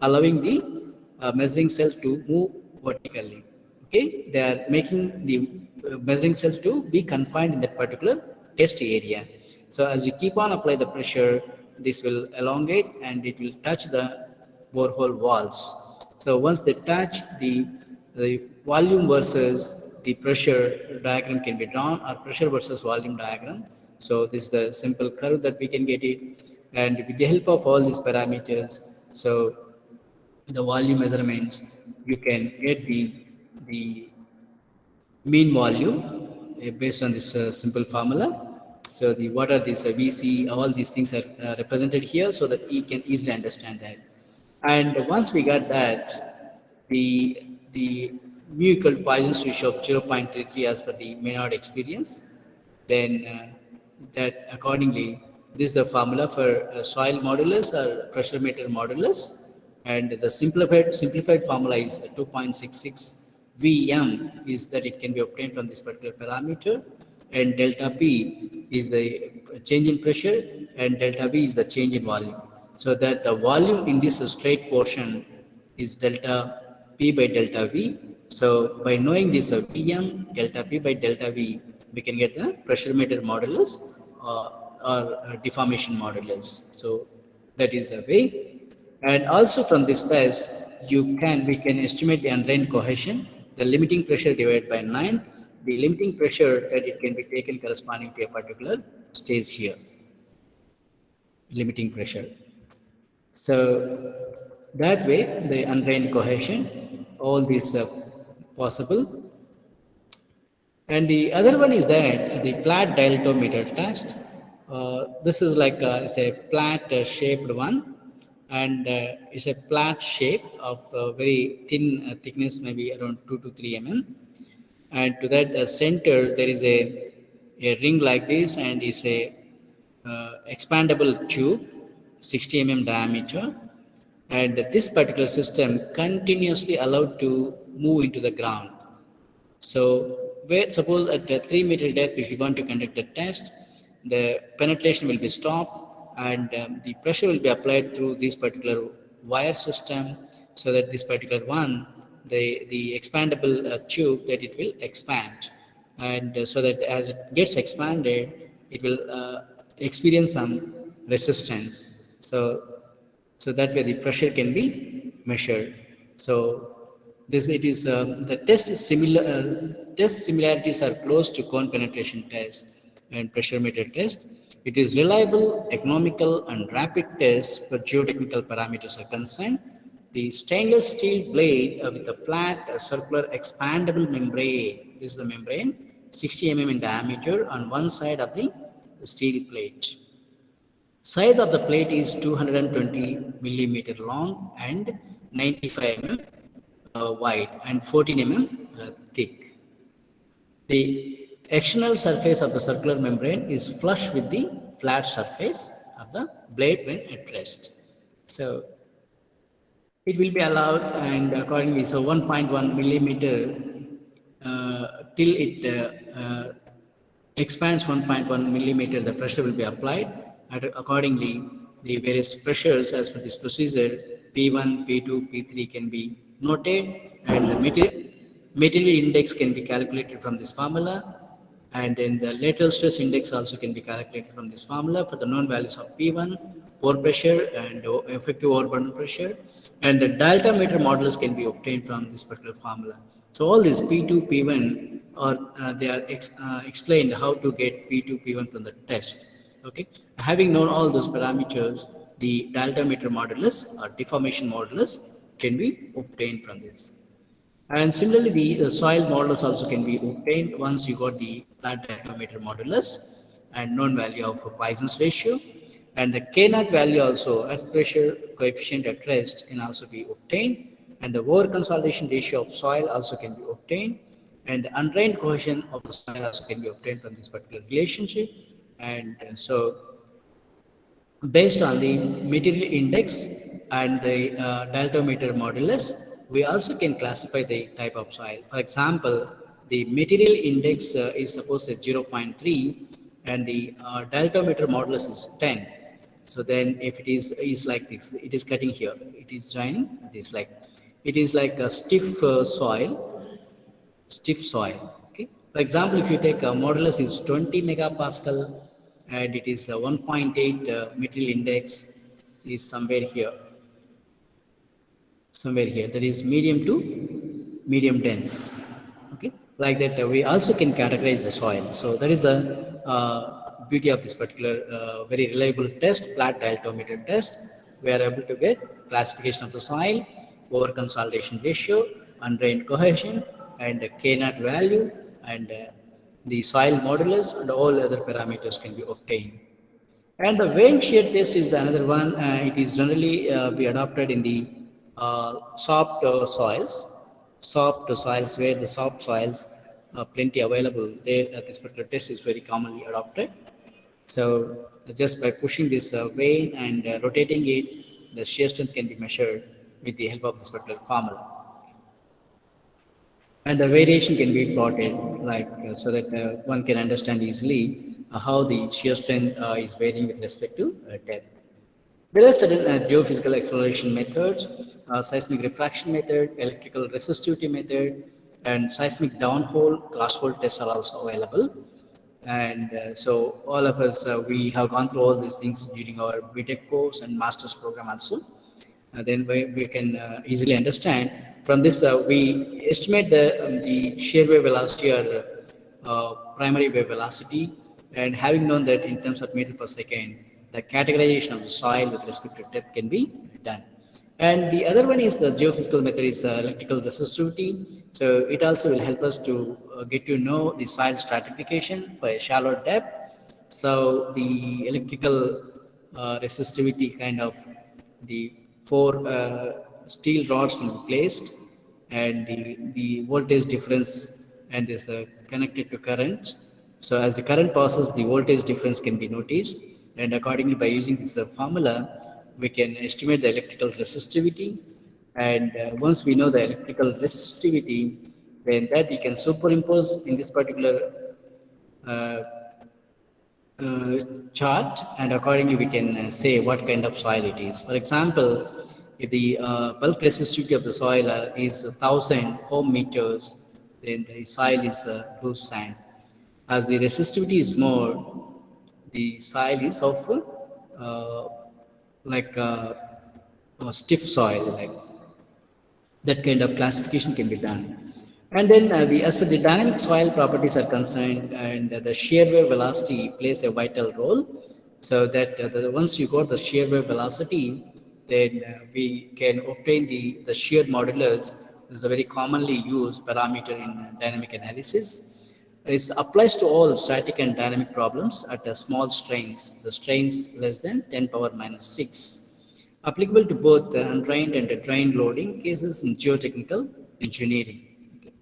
allowing the measuring cell to move vertically. Okay, they are making the measuring cell to be confined in that particular test area. So as you keep on apply the pressure, this will elongate and it will touch the borehole walls. So once they touch, the volume versus the pressure diagram can be drawn, or pressure versus volume diagram. So this is the simple curve that we can get it, and with the help of all these parameters, so the volume measurements, you can get the mean volume based on this simple formula. So what are these VC, all these things are represented here, so that you can easily understand that. And once we got that, the mu equal to Poisson's ratio of 0.33 as per the Maynard experience, then that accordingly, this is the formula for soil modulus or pressure meter modulus, and the simplified formula is 2.66 Vm is that it can be obtained from this particular parameter, and delta P is the change in pressure, and delta V is the change in volume. So that the volume in this straight portion is delta P by delta V. So by knowing this Vm delta P by delta V, we can get the pressure meter modulus or deformation modulus. So that is the way. And also from this test, we can estimate the undrained cohesion, the limiting pressure divided by 9, the limiting pressure that it can be taken corresponding to a particular stage here, limiting pressure. So that way, the undrained cohesion, all these are possible. And the other one is that the Platt dilatometer test. This is like it's a Platt shaped one, and it's a Platt shape of very thin thickness, maybe around 2 to 3 mm. And to that center, there is a ring like this, and it's a expandable tube, 60 mm diameter. And this particular system continuously allowed to move into the ground. So suppose at a 3 meter depth, if you want to conduct a test, the penetration will be stopped, and the pressure will be applied through this particular wire system, so that this particular one, the expandable tube, that it will expand, and so that as it gets expanded, it will experience some resistance. So that way the pressure can be measured. So this it is the test is similar. Test similarities are close to cone penetration test and pressure meter test. It is reliable, economical, and rapid test for geotechnical parameters are concerned. The stainless steel blade with a flat circular expandable membrane. This is the membrane, 60 in diameter on one side of the steel plate. Size of the plate is 220 millimeter long and 95 wide and 14 thick. The external surface of the circular membrane is flush with the flat surface of the blade when at rest. So it will be allowed, and accordingly, so 1.1 millimeter till it expands 1.1 millimeter, the pressure will be applied, and accordingly, the various pressures as per this procedure, P1, P2, P3 can be noted, and the material index can be calculated from this formula, and then the lateral stress index also can be calculated from this formula for the known values of P1, pore pressure, and effective overburden pressure, and the diameter modulus can be obtained from this particular formula. So all these P2, P1 are they are explained how to get P2, P1 from the test. Okay, having known all those parameters, the diameter modulus or deformation modulus can be obtained from this. And similarly, the soil modulus also can be obtained once you got the flat diameter modulus and known value of Poisson's ratio. And the K naught value also, earth pressure coefficient at rest, can also be obtained. And the over consolidation ratio of soil also can be obtained. And the undrained cohesion of the soil also can be obtained from this particular relationship. And so based on the material index and the diameter modulus, we also can classify the type of soil. For example, the material index is supposed at 0.3 and the diameter modulus is 10. So then if it is like this, it is cutting here, it is joining this, like it is like a stiff soil. Okay. For example, if you take a modulus is 20 megapascal and it is 1.8 material index is somewhere here, that is medium to medium dense. Okay, like that we also can categorize the soil. So that is the beauty of this particular very reliable test, flat dialtometer test. We are able to get classification of the soil, over consolidation ratio, undrained cohesion, and K naught value, and the soil modulus, and all other parameters can be obtained. And the vein shear test is the another one. It is generally be adopted in the soft soils where the soft soils are plenty available. There, this particular test is very commonly adopted. So just by pushing this vein and rotating it, the shear strength can be measured with the help of this particular formula. And the variation can be plotted like so that one can understand easily how the shear strength is varying with respect to depth. There are certain geophysical exploration methods, seismic refraction method, electrical resistivity method, and seismic downhole crosshole tests are also available. And so all of us, we have gone through all these things during our BTech course and master's program also. Then we can easily understand. From this, we estimate the shear wave velocity or primary wave velocity, and having known that in terms of meter per second, the categorization of the soil with respect to depth can be done. And the other one is the geophysical method is electrical resistivity. So it also will help us to get to know the soil stratification for a shallow depth. So the electrical resistivity kind of the four steel rods will be placed, and the voltage difference and is connected to current. So as the current passes, the voltage difference can be noticed, and accordingly by using this formula, we can estimate the electrical resistivity. And once we know the electrical resistivity, then that we can superimpose in this particular uh, chart, and accordingly we can say what kind of soil it is. For example, If the bulk resistivity of the soil is 1,000 ohm meters, then the soil is loose sand. As the resistivity is more, the soil is of uh, like stiff soil, like that kind of classification can be done. And then as for the dynamic soil properties are concerned, and the shear wave velocity plays a vital role. So that once you got the shear wave velocity, then we can obtain the shear modulus. This is a very commonly used parameter in dynamic analysis. It applies to all static and dynamic problems at small strains, the strains less than 10 power minus 6, applicable to both the untrained and the trained loading cases in geotechnical engineering. Okay.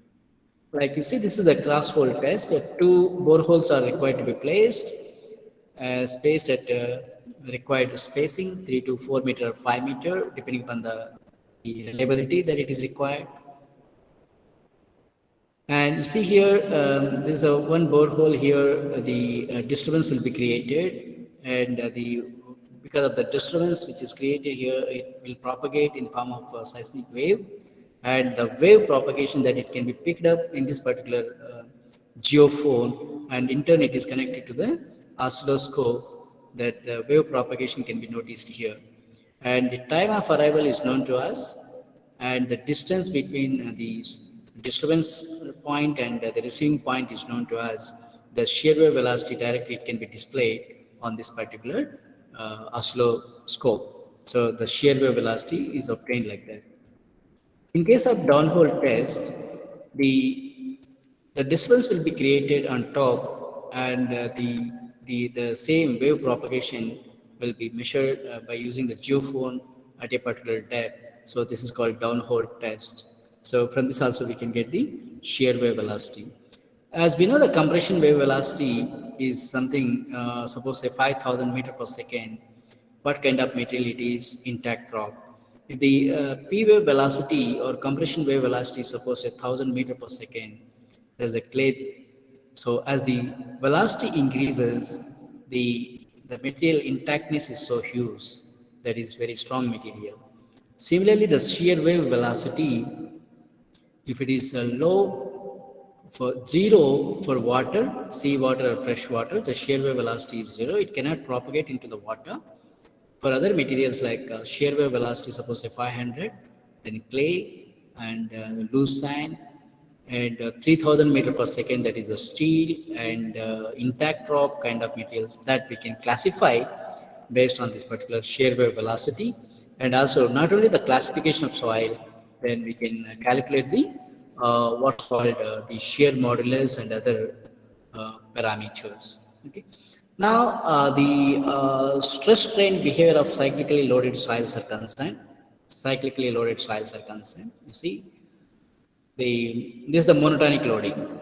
Like you see, this is the crosshole test. Two boreholes are required to be placed, spaced at required spacing 3 to 4 meter or 5 meter, depending upon the reliability that it is required. And you see here, there's a one borehole here. The disturbance will be created, and the because of the disturbance which is created here, it will propagate in the form of a seismic wave, and the wave propagation that it can be picked up in this particular geophone, and in turn it is connected to the oscilloscope. That the wave propagation can be noticed here, and the time of arrival is known to us, and the distance between the disturbance point and the receiving point is known to us. The shear wave velocity directly it can be displayed on this particular oscilloscope. So the shear wave velocity is obtained like that. In case of downhole test, the the disturbance will be created on top, and the same wave propagation will be measured by using the geophone at a particular depth. So this is called downhole test. So from this also we can get the shear wave velocity. As we know, the compression wave velocity is something, suppose say 5,000 meter per second. What kind of material it is? Intact rock. If the P wave velocity or compression wave velocity is suppose 1,000 meter per second, there's a clay. So as the velocity increases, the material intactness is so huge that is very strong material. Similarly, the shear wave velocity, if it is low for zero for water, sea water or fresh water, the shear wave velocity is zero. It cannot propagate into the water. For other materials like shear wave velocity, suppose say 500, then clay and loose sand, and 3,000 meter per second, that is the steel and intact rock kind of materials that we can classify based on this particular shear wave velocity. And also not only the classification of soil, then we can calculate the what's called the shear modulus and other parameters. Okay. Now the stress strain behavior of cyclically loaded soils are concerned. Cyclically loaded soils are concerned. You see, this is the monotonic loading,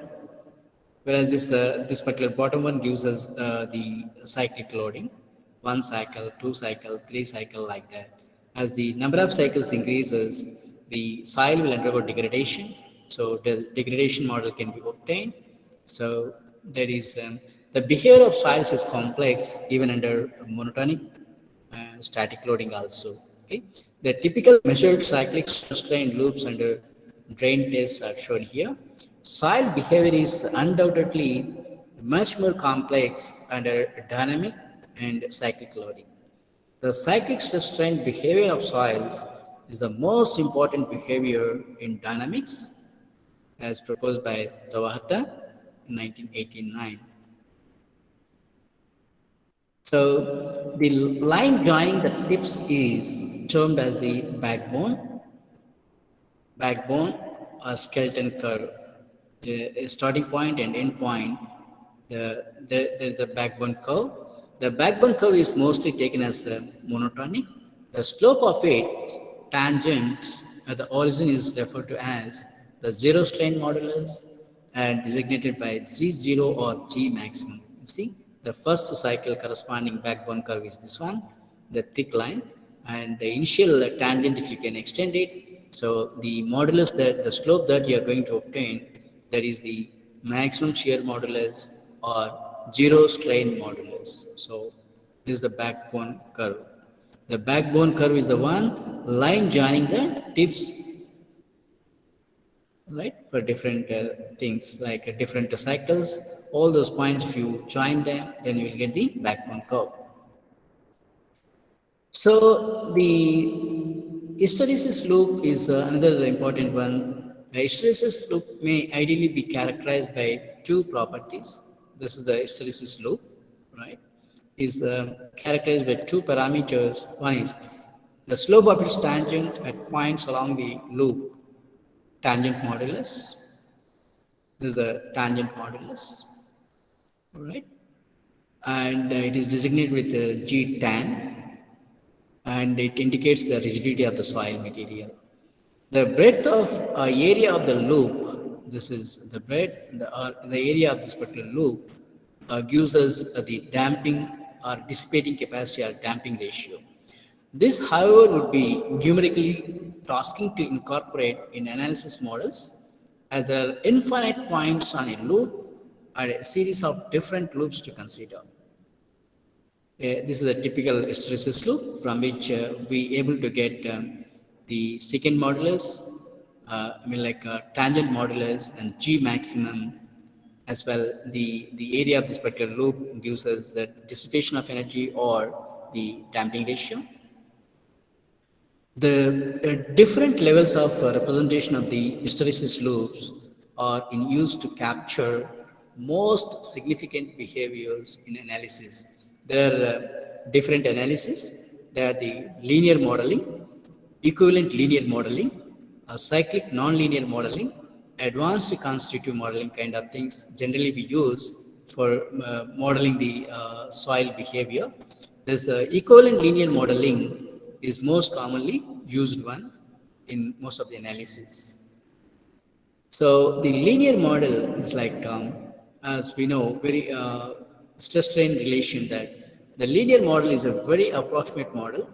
whereas this particular bottom one gives us the cyclic loading, one cycle, two cycle, three cycle, like that. As the number of cycles increases, the soil will undergo degradation, so the degradation model can be obtained. So that is the behavior of soils is complex even under monotonic static loading also. Okay, the typical measured cyclic stress strain loops under drain tests are shown here. Soil behavior is undoubtedly much more complex under dynamic and cyclic loading. The cyclic stress strain behavior of soils is the most important behavior in dynamics, as proposed by Tawahata in 1989. So the line joining the tips is termed as the backbone or skeleton curve. The starting point and end point, the backbone curve. The backbone curve is mostly taken as a monotonic. The slope of it, tangent at the origin, is referred to as the zero strain modulus and designated by Z0 or G maximum. You see, the first cycle corresponding backbone curve is this one, the thick line, and the initial tangent, if you can extend it. So the modulus, that the slope that you are going to obtain, that is the maximum shear modulus or zero strain modulus. So this is the backbone curve. The backbone curve is the one line joining the tips, right, for different things like different cycles. All those points, if you join them, then you will get the backbone curve. So the hysteresis loop is another important one. A hysteresis loop may ideally be characterized by two properties. This is the hysteresis loop, right? Is characterized by two parameters. One is the slope of its tangent at points along the loop, tangent modulus. This is the tangent modulus, right? And it is designated with G tan, and it indicates the rigidity of the soil material. The breadth of area of the loop, this is the breadth, the area of this particular loop gives us the damping or dissipating capacity or damping ratio. This, however, would be numerically tasking to incorporate in analysis models, as there are infinite points on a loop and a series of different loops to consider. This is a typical hysteresis loop from which we able to get the secant modulus, tangent modulus and G maximum, as well the area of this particular loop gives us the dissipation of energy or the damping ratio. The different levels of representation of the hysteresis loops are in use to capture most significant behaviors in analysis. There are different analyses. There are the linear modeling, equivalent linear modeling, cyclic nonlinear modeling, advanced constitutive modeling kind of things generally we use for modeling the soil behavior. There's equivalent linear modeling is most commonly used one in most of the analysis. So the linear model is like, as we know, very stress-strain relation, that the linear model is a very approximate model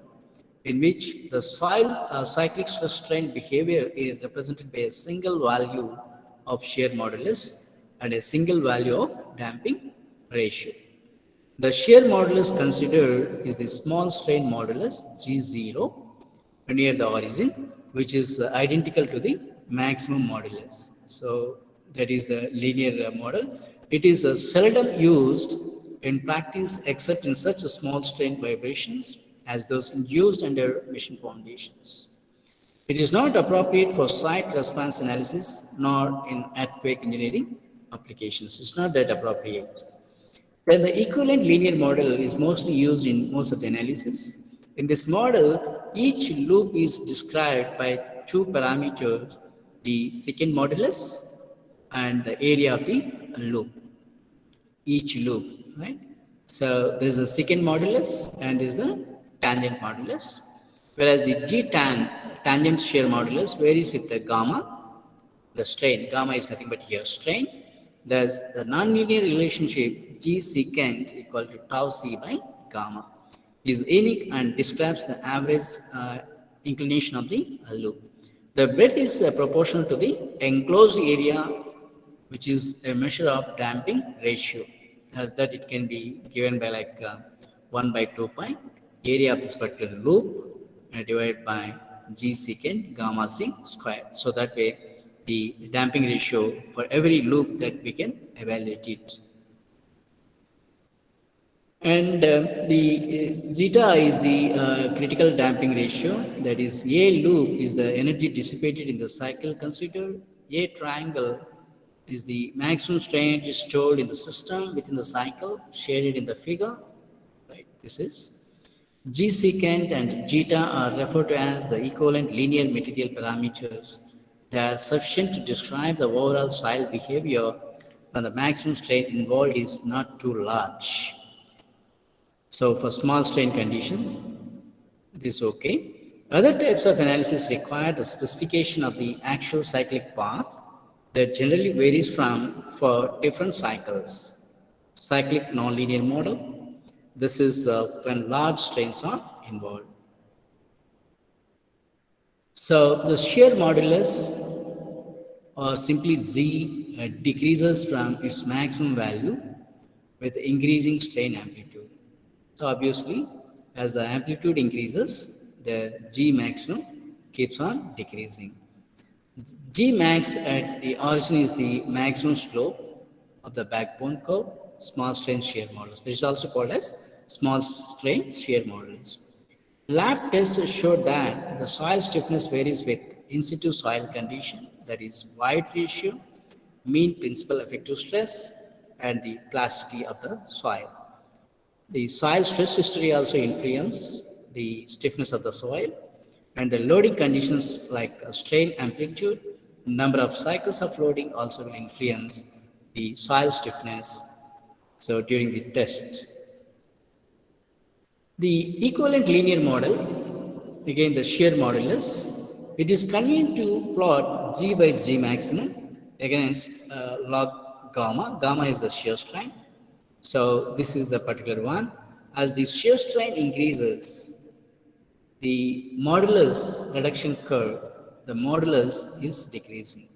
in which the soil cyclic stress-strain behavior is represented by a single value of shear modulus and a single value of damping ratio. The shear modulus considered is the small strain modulus G0 near the origin, which is identical to the maximum modulus. So that is the linear model. It is seldom used in practice except in such small strain vibrations as those induced under machine foundations. It is not appropriate for site response analysis nor in earthquake engineering applications. It's not that appropriate. Then the equivalent linear model is mostly used in most of the analysis. In this model, each loop is described by two parameters, the secant modulus and the area of the loop, each loop, right? So there's a secant modulus and there's the tangent modulus, whereas the tangent shear modulus varies with the gamma, the strain. Gamma is nothing but here strain. Thus, the nonlinear relationship G secant equal to tau C by gamma is unique and describes the average inclination of the loop. The breadth is proportional to the enclosed area, which is a measure of damping ratio, as that it can be given by like 1 by 2 pi area of this particular loop divided by G secant gamma C square. So that way the damping ratio for every loop that we can evaluate it. And the zeta is the critical damping ratio. That is, A loop is the energy dissipated in the cycle considered. A triangle is the maximum strain energy stored in the system within the cycle, shaded in the figure. Right. This is G secant and zeta are referred to as the equivalent linear material parameters. They are sufficient to describe the overall soil behavior when the maximum strain involved is not too large. So for small strain conditions, this is okay. Other types of analysis require the specification of the actual cyclic path that generally varies for different cycles. Cyclic nonlinear model. This is when large strains are involved. So the shear modulus, or simply Z, decreases from its maximum value with increasing strain amplitude. So obviously, as the amplitude increases, the G maximum keeps on decreasing. G max at the origin is the maximum slope of the backbone curve, small strain shear modulus. This is also called as small strain shear modulus. Lab tests showed that the soil stiffness varies with in situ soil condition, that is void ratio, mean principal effective stress, and the plasticity of the soil. The soil stress history also influence the stiffness of the soil, and the loading conditions like strain amplitude, number of cycles of loading also will influence the soil stiffness. So during the test, the equivalent linear model, again the shear modulus, it is convenient to plot G by G maximum against log gamma. Gamma is the shear strain. So this is the particular one. As the shear strain increases, the modulus reduction curve, the modulus is decreasing.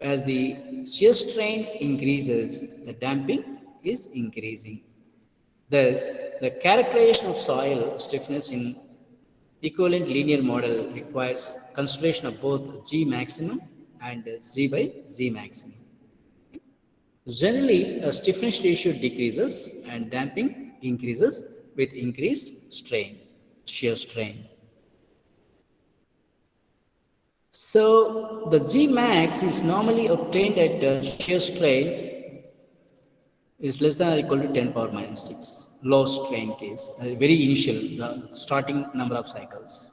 As the shear strain increases, the damping is increasing. Thus, the characterization of soil stiffness in equivalent linear model requires consideration of both G maximum and Z by Z maximum. Generally, a stiffness ratio decreases and damping increases with increased strain, shear strain. So, the G max is normally obtained at shear strain is less than or equal to 10 power minus 6, low strain case, very initial, the starting number of cycles.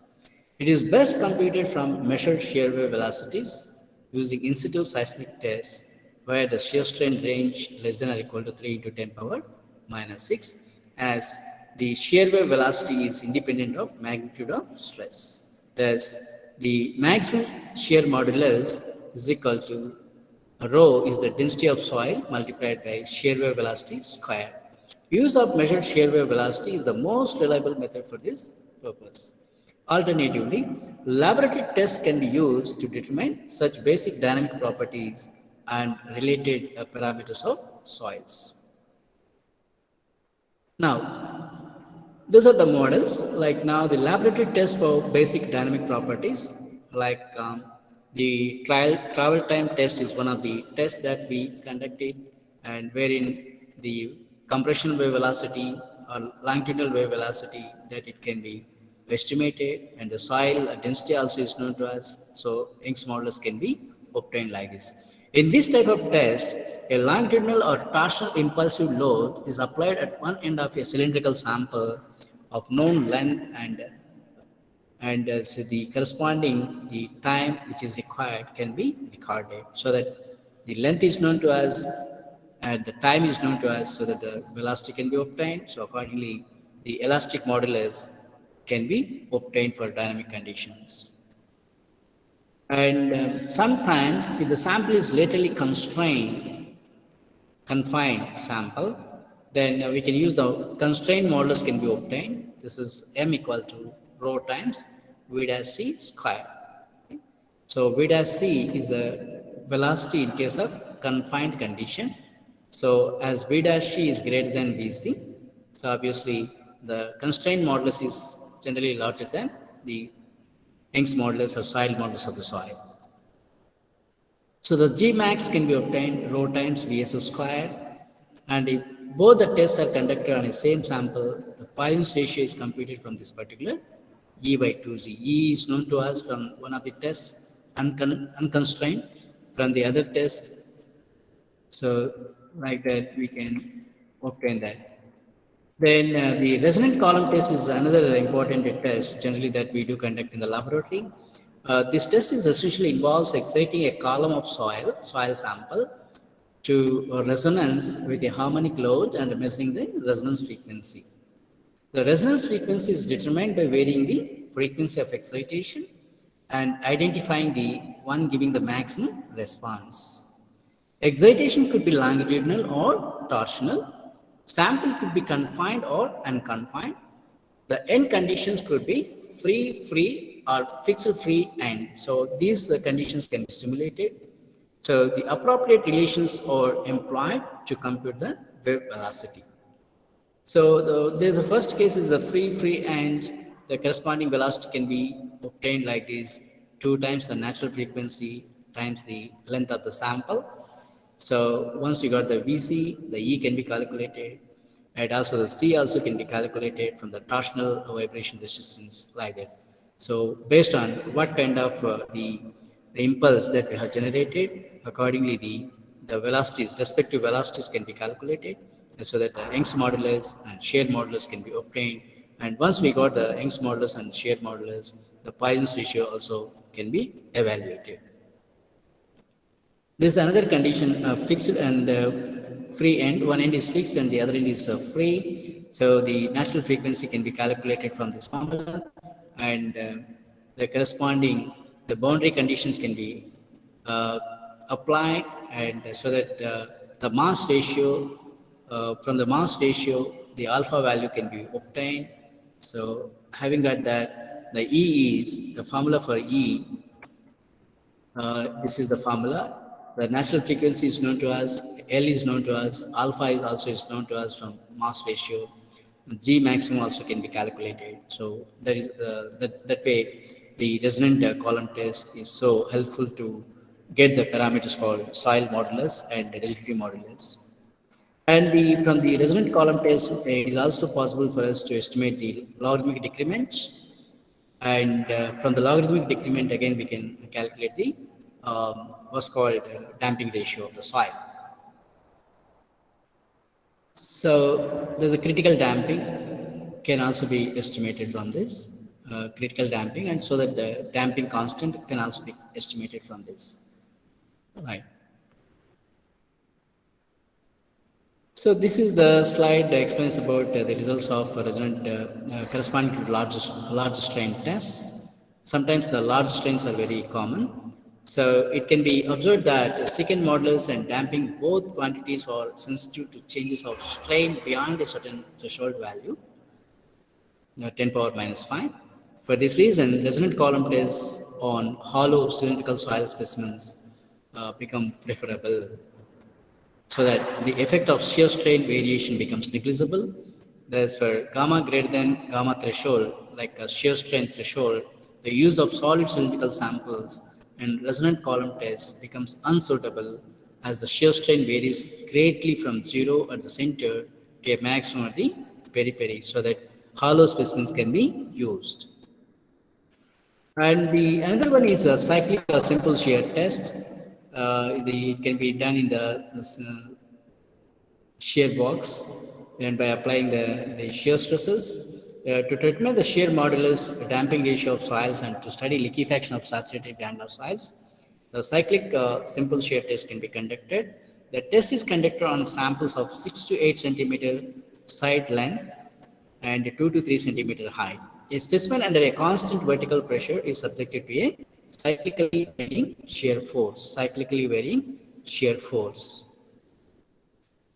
It is best computed from measured shear wave velocities using in situ seismic tests where the shear strain range less than or equal to 3 into 10 power minus 6, as the shear wave velocity is independent of magnitude of stress. Thus, the maximum shear modulus is equal to rho is the density of soil multiplied by shear wave velocity square. Use of measured shear wave velocity is the most reliable method for this purpose. Alternatively, laboratory tests can be used to determine such basic dynamic properties and related parameters of soils. Now, those are the models. Like now, the laboratory test for basic dynamic properties, like the travel time test is one of the tests that we conducted, and wherein the compression wave velocity or longitudinal wave velocity that it can be estimated, and the soil density also is known to us. So Young's modulus can be obtained like this. In this type of test, a longitudinal or torsional impulsive load is applied at one end of a cylindrical sample of known length, and so the corresponding the time which is required can be recorded, so that the length is known to us and the time is known to us, so that the velocity can be obtained. So accordingly, the elastic modulus can be obtained for dynamic conditions. And sometimes if the sample is laterally confined sample, then we can use the constraint modulus can be obtained. This is m equal to rho times v dash c square. Okay. So v dash c is the velocity in case of confined condition. So as v dash c is greater than vc, so obviously the constraint modulus is generally larger than the Young's modulus or soil modulus of the soil. So the G max can be obtained rho times Vs square, and if both the tests are conducted on a same sample, the Poisson's ratio is computed from this particular E by 2Z. E is known to us from one of the tests, unconstrained, from the other test. So like that we can obtain that. Then the resonant column test is another important test generally that we do conduct in the laboratory. This test is essentially involves exciting a column of soil sample to resonance with a harmonic load and measuring the resonance frequency. The resonance frequency is determined by varying the frequency of excitation and identifying the one giving the maximum response. Excitation could be longitudinal or torsional. Sample could be confined or unconfined. The end conditions could be free, or fixed free end. So these conditions can be simulated. So the appropriate relations are employed to compute the wave velocity. So the first case is the free end the corresponding velocity can be obtained like this: 2 times the natural frequency times the length of the sample. So once you got the VC, the E can be calculated, and also the C also can be calculated from the torsional vibration resistance like that. So based on what kind of the impulse that we have generated, accordingly the velocities, respective velocities can be calculated, and so that the Young's modulus and shear modulus can be obtained. And once we got the Young's modulus and shear modulus, the Poisson's ratio also can be evaluated. This is another condition, fixed and free end. One end is fixed and the other end is free. So the natural frequency can be calculated from this formula, and the corresponding, the boundary conditions can be applied, and so that the mass ratio, from the mass ratio, the alpha value can be obtained. So having got that, the E is, the formula for E, this is the formula. The natural frequency is known to us, L is known to us, alpha is also is known to us from mass ratio. G maximum also can be calculated. So that is that way the resonant column test is so helpful to get the parameters called soil modulus and rigidity modulus. And from the resonant column test, it is also possible for us to estimate the logarithmic decrements. And from the logarithmic decrement, again, we can calculate the what's called damping ratio of the soil. So there's a critical damping can also be estimated from this critical damping, and so that the damping constant can also be estimated from this. Right. So this is the slide that explains about the results of resonant corresponding to large strain tests. Sometimes the large strains are very common. So it can be observed that secant modulus and damping, both quantities are sensitive to changes of strain beyond a certain threshold value, 10 power minus 5. For this reason, resonant column tests on hollow cylindrical soil specimens become preferable, so that the effect of shear strain variation becomes negligible. Thus, for gamma greater than gamma threshold, like a shear strain threshold, the use of solid cylindrical samples and resonant column test becomes unsuitable, as the shear strain varies greatly from zero at the center to a maximum at the periphery, so that hollow specimens can be used. And the another one is a cyclic simple shear test. It can be done in the shear box, and by applying the shear stresses. To determine the shear modulus, the damping ratio of soils, and to study liquefaction of saturated granular soils, the cyclic simple shear test can be conducted. The test is conducted on samples of 6 to 8 centimeter side length and 2 to 3 centimeter height. A specimen under a constant vertical pressure is subjected to a cyclically varying shear force.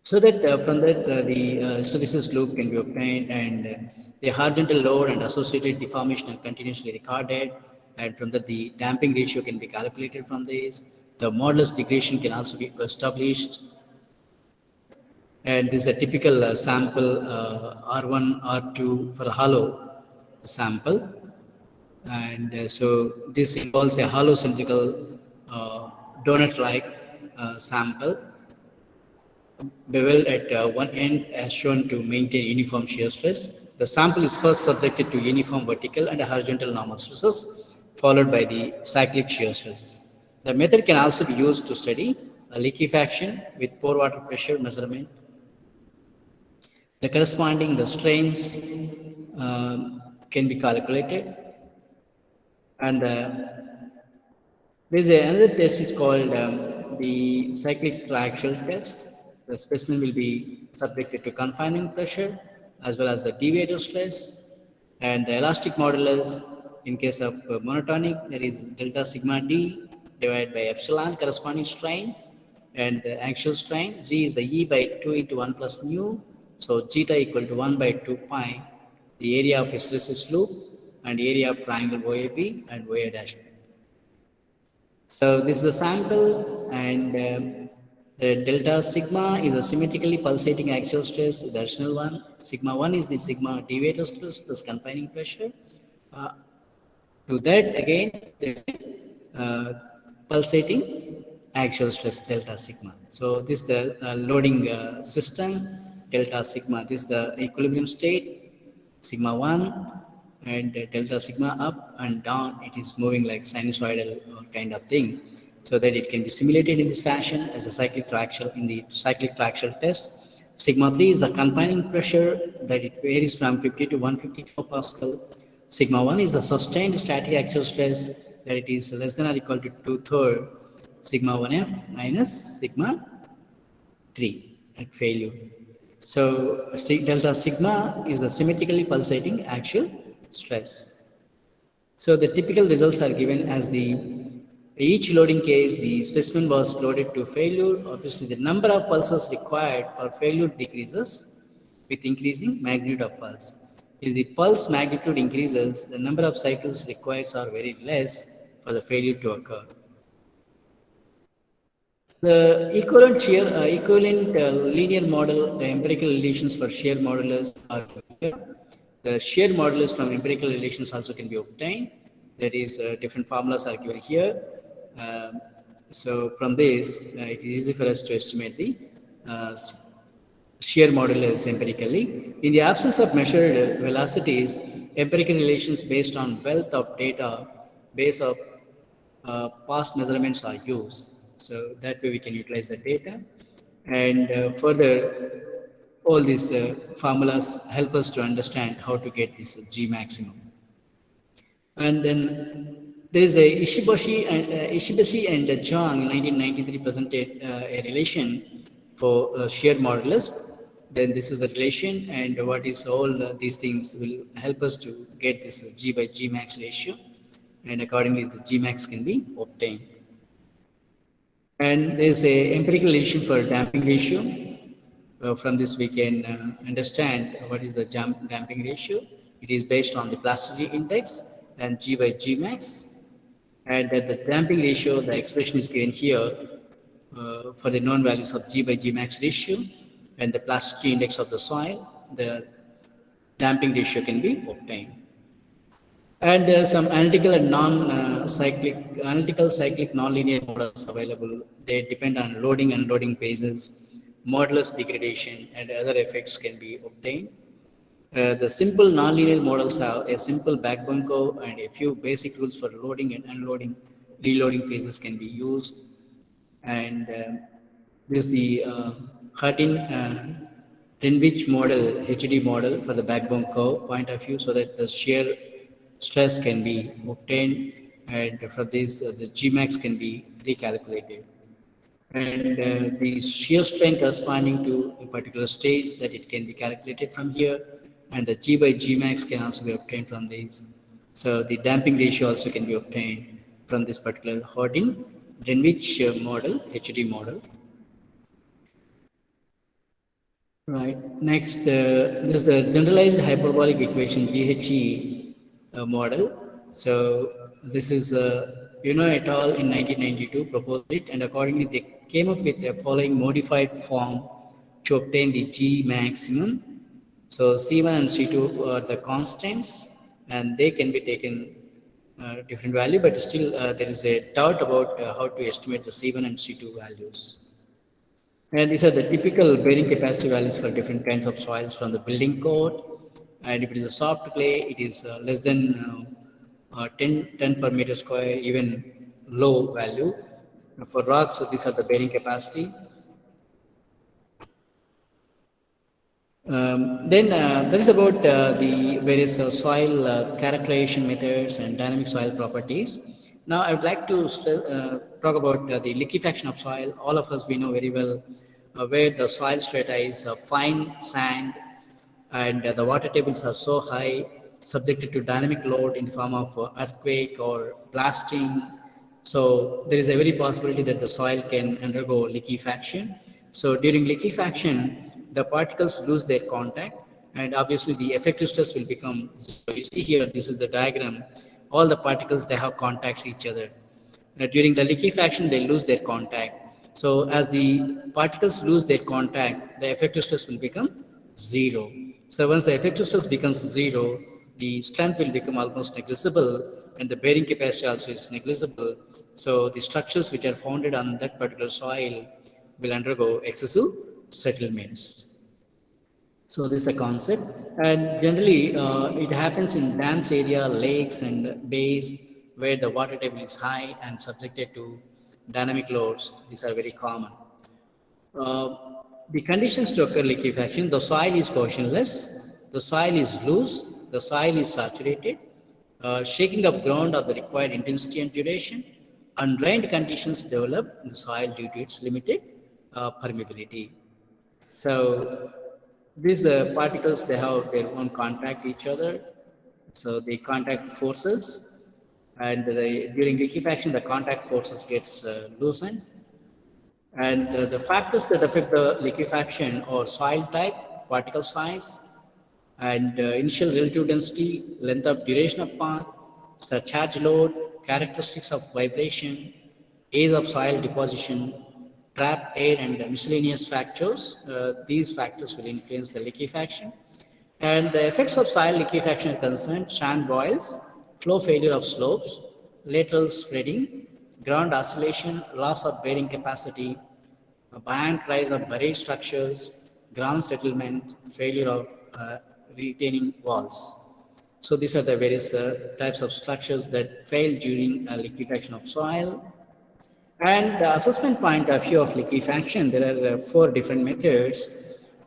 So that from that the hysteresis loop can be obtained, and the horizontal load and associated deformation are continuously recorded, and from that the damping ratio can be calculated from this. The modulus degradation can also be established, and this is a typical sample R1, R2 for a hollow sample, and so this involves a hollow cylindrical donut-like sample beveled at one end as shown to maintain uniform shear stress. The sample is first subjected to uniform vertical and horizontal normal stresses, followed by the cyclic shear stresses. The method can also be used to study liquefaction with pore water pressure measurement. The corresponding strains can be calculated, and there is another test is called the cyclic triaxial test. The specimen will be subjected to confining pressure as well as the deviator stress, and the elastic modulus in case of monotonic, there is delta sigma d divided by epsilon corresponding strain, and the axial strain G is the E by 2 into 1 plus mu, so zeta equal to 1 by 2 pi, the area of hysteresis loop and area of triangle OAB and OA dash. So this is the sample, and the delta sigma is a symmetrically pulsating axial stress, the additional one. Sigma 1 is the sigma deviator stress plus confining pressure. To that again, there's a pulsating axial stress delta sigma. So this is the loading system delta sigma. This is the equilibrium state sigma 1, and delta sigma up and down. It is moving like sinusoidal kind of thing, so that it can be simulated in this fashion as a cyclic triaxial in the cyclic triaxial test. Sigma 3 is the confining pressure that it varies from 50 to 150 kilopascal. Sigma 1 is the sustained static axial stress that it is less than or equal to 2/3 sigma 1f minus sigma 3 at failure. So delta sigma is the symmetrically pulsating axial stress. So the typical results are given as the each loading case, the specimen was loaded to failure. Obviously, the number of pulses required for failure decreases with increasing magnitude of pulse. If the pulse magnitude increases, the number of cycles required are very less for the failure to occur. The equivalent linear model, empirical relations for shear modulus are here. The shear modulus from empirical relations also can be obtained. That is, different formulas are given here. So from this, it is easy for us to estimate the uh, shear modulus empirically. In the absence of measured velocities, empirical relations based on wealth of data, base of past measurements are used. So that way we can utilize the data. And further, all these formulas help us to understand how to get this G maximum. And then there is a Ishibashi and Zhang in 1993 presented a relation for shear modulus. Then this is the relation, and what is all these things will help us to get this G by G max ratio, and accordingly the G max can be obtained. And there's a empirical relation for damping ratio. From this we can understand what is the damping ratio. It is based on the plasticity index and G by G max. And at the damping ratio, the expression is given here for the known values of G by G max ratio and the plasticity index of the soil. The damping ratio can be obtained. And there are some analytical and analytical cyclic nonlinear models available. They depend on loading and unloading phases, modulus degradation, and other effects can be obtained. The simple nonlinear models have a simple backbone curve and a few basic rules for loading and unloading, reloading phases can be used. And this is the Hardin-Dinwich model, HD model for the backbone curve point of view, so that the shear stress can be obtained, and from this the Gmax can be recalculated. And the shear strain corresponding to a particular stage, that it can be calculated from here, and the G by Gmax can also be obtained from these. So the damping ratio also can be obtained from this particular Hardin-Dinwich model, HD model. Right. Next, this is the generalized hyperbolic equation GHE model. So this is et al. In 1992 proposed it, and accordingly they came up with the following modified form to obtain the G maximum. So C1 and C2 are the constants, and they can be taken different value, but still there is a doubt about how to estimate the C1 and C2 values. And these are the typical bearing capacity values for different kinds of soils from the building code. And if it is a soft clay, it is less than 10 per meter square, even low value. For rocks, these are the bearing capacity. Then that is about the various soil characterization methods and dynamic soil properties. Now I would like to talk about the liquefaction of soil. All of us, we know very well where the soil strata is fine sand, and the water tables are so high, subjected to dynamic load in the form of earthquake or blasting. So there is a very possibility that the soil can undergo liquefaction. So during liquefaction, the particles lose their contact, and obviously the effective stress will become zero. You see here, this is the diagram. All the particles, they have contacts each other. During the liquefaction, they lose their contact. So as the particles lose their contact, the effective stress will become zero. So once the effective stress becomes zero, the strength will become almost negligible and the bearing capacity also is negligible. So the structures which are founded on that particular soil will undergo excessive settlements. So this is the concept, and generally it happens in dams area, lakes, and bays where the water table is high and subjected to dynamic loads. These are very common. Uh, the conditions to occur liquefaction: the soil is portionless, the soil is loose, the soil is saturated, shaking of ground of the required intensity and duration, undrained conditions develop in the soil due to its limited permeability. So these particles, they have their own contact each other. So the contact forces, and during liquefaction, the contact forces gets loosened. And the factors that affect the liquefaction are soil type, particle size, and initial relative density, length of duration of path, surcharge load, characteristics of vibration, age of soil deposition, trapped air, and miscellaneous factors. These factors will influence the liquefaction. And the effects of soil liquefaction are concerned: sand boils, flow failure of slopes, lateral spreading, ground oscillation, loss of bearing capacity, buoyant rise of buried structures, ground settlement, failure of retaining walls. So these are the various types of structures that fail during liquefaction of soil. And the assessment point of view of liquefaction, there are four different methods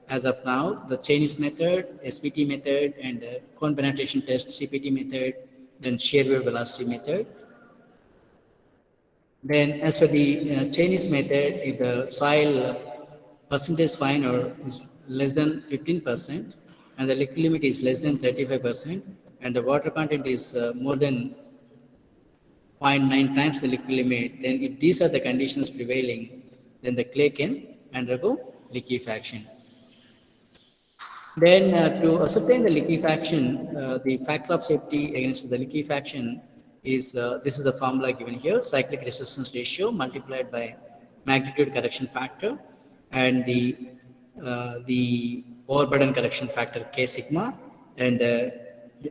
as of now: the Chinese method, SPT method, and cone penetration test, CPT method, then shear wave velocity method. Then, as for the Chinese method, if the soil percentage fine or is less than 15%, and the liquid limit is less than 35%, and the water content is more than 0.9 times the liquid limit, then if these are the conditions prevailing, then the clay can undergo liquefaction. Then to ascertain the liquefaction, the factor of safety against the liquefaction is, this is the formula given here: cyclic resistance ratio multiplied by magnitude correction factor, and the overburden correction factor K sigma, and the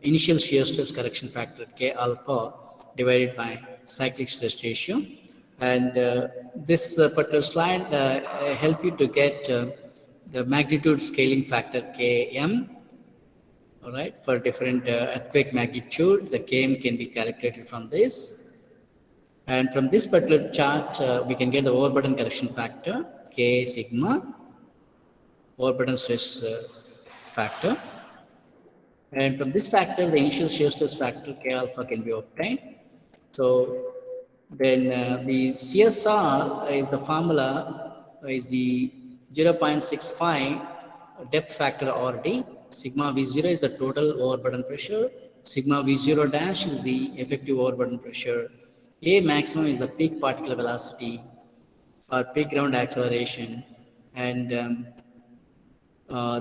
initial shear stress correction factor K alpha divided by cyclic stress ratio. And this particular slide help you to get the magnitude scaling factor Km. All right, for different earthquake magnitude, the Km can be calculated from this. And from this particular chart, we can get the overburden correction factor K sigma, overburden stress factor. And from this factor, the initial shear stress factor K alpha can be obtained. So then the CSR is the formula is the 0.65 depth factor RD. Sigma V0 is the total overburden pressure. Sigma V0 dash is the effective overburden pressure. A maximum is the peak particle velocity or peak ground acceleration, and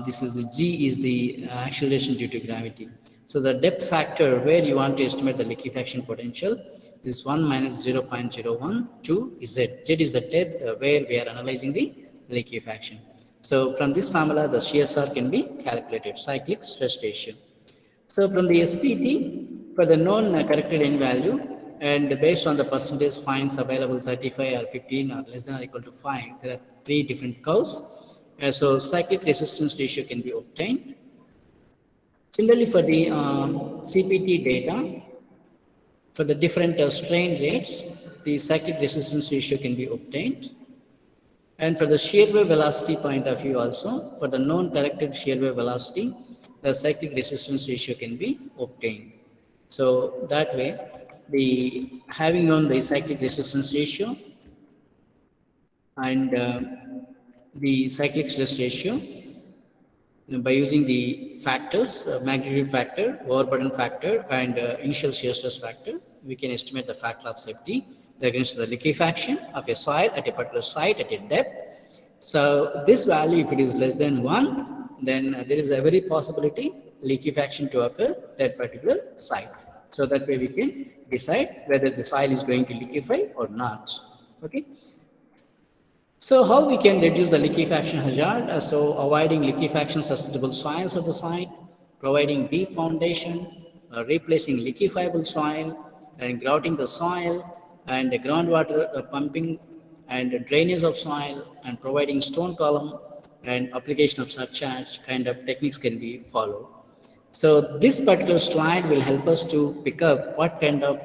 this is the G is the acceleration due to gravity. So the depth factor where you want to estimate the liquefaction potential is 1 minus 0.01 to Z. Z is the depth where we are analyzing the liquefaction. So from this formula, the CSR can be calculated, cyclic stress ratio. So from the SPT, for the known corrected end value, and based on the percentage fines available 35 or 15 or less than or equal to 5, there are three different curves. So cyclic resistance ratio can be obtained. Similarly, for the CPT data, for the different strain rates, the cyclic resistance ratio can be obtained. And for the shear wave velocity point of view also, for the known corrected shear wave velocity, the cyclic resistance ratio can be obtained. So that way, the having known the cyclic resistance ratio and the cyclic stress ratio, by using the factors, magnitude factor, overburden factor, and initial shear stress factor, we can estimate the factor of safety against the liquefaction of a soil at a particular site at a depth. So this value, if it is less than 1, then there is a very possibility liquefaction to occur at that particular site. So that way we can decide whether the soil is going to liquefy or not. Okay. So how we can reduce the liquefaction hazard? So avoiding liquefaction susceptible soils at the site, providing deep foundation, replacing liquefiable soil and grouting the soil and groundwater pumping and drainage of soil and providing stone column and application of such as kind of techniques can be followed. So this particular slide will help us to pick up what kind of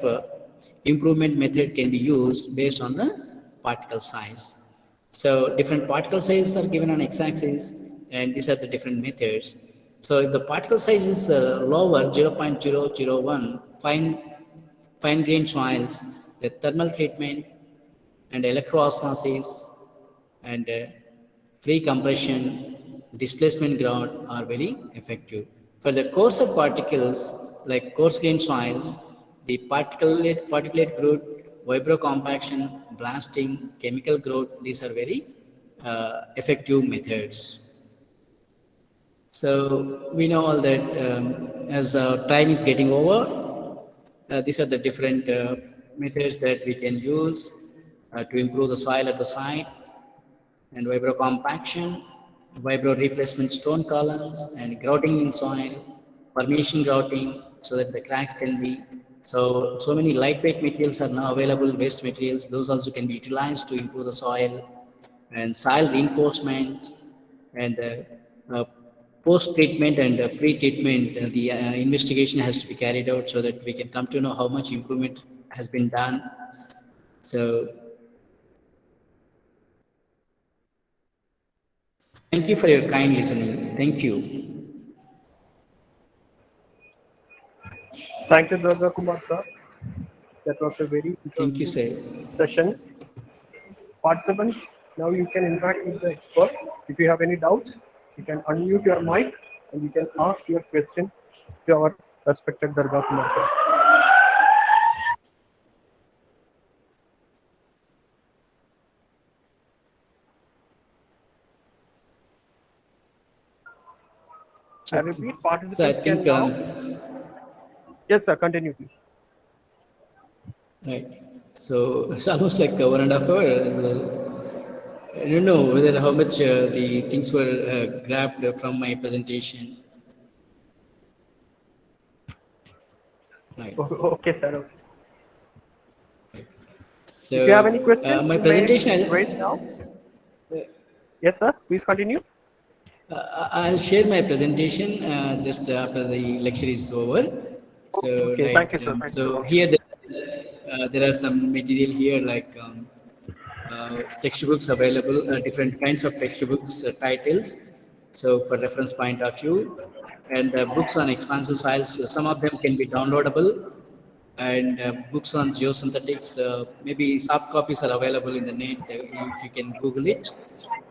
improvement method can be used based on the particle size. So different particle sizes are given on x-axis, and these are the different methods. So if the particle size is lower, 0.001, fine grained soils, the thermal treatment and electroosmosis and free compression, displacement ground are very effective. For the coarser particles like coarse grained soils, the particulate growth, vibrocompaction, blasting, chemical growth, these are very effective methods. So we know all that as time is getting over, these are the different methods that we can use to improve the soil at the site, and vibrocompaction, vibro replacement stone columns, and grouting in soil, permeation grouting, so that the cracks can be. So many lightweight materials are now available, waste materials, those also can be utilized to improve the soil, and soil reinforcement, and post-treatment and pre-treatment, the investigation has to be carried out so that we can come to know how much improvement has been done. So thank you for your kind listening. Thank you. Thank you, Durga Kumar sir. That was a very Thank you, interesting sir. session. Participants, now you can interact with the expert. If you have any doubts, you can unmute your mic and you can ask your question to our respected Durga Kumar sir. I repeat, So I participants can think, now. Yes, sir. Continue, please. right. So it's almost like 1.5 hours. I don't know whether how much the things were grabbed from my presentation. Right. Okay, sir. Okay. If you have any So questions, my you may presentation, raise now. Yes, sir. Please continue. I'll share my presentation just after the lecture is over. So, Okay. right. Thank you, sir. Thanks a So lot. here there are some material here like textbooks available, different kinds of textbooks titles. So for reference point of view, and books on expansive soils, some of them can be downloadable, and books on geosynthetics, maybe soft copies are available in the net if you can Google it.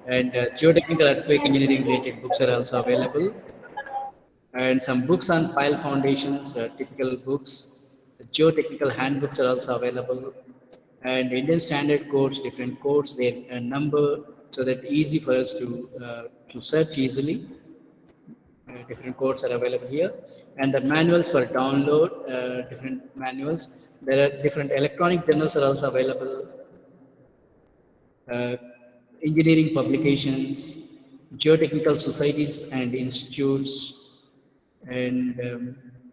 And geotechnical earthquake engineering related books are also available, and some books on pile foundations, typical books. Geotechnical handbooks are also available, and Indian standard codes, different codes, their number, so that easy for us to search easily. Different codes are available here, and the manuals for download, different manuals. There are different electronic journals are also available, uh, engineering publications, geotechnical societies and institutes, and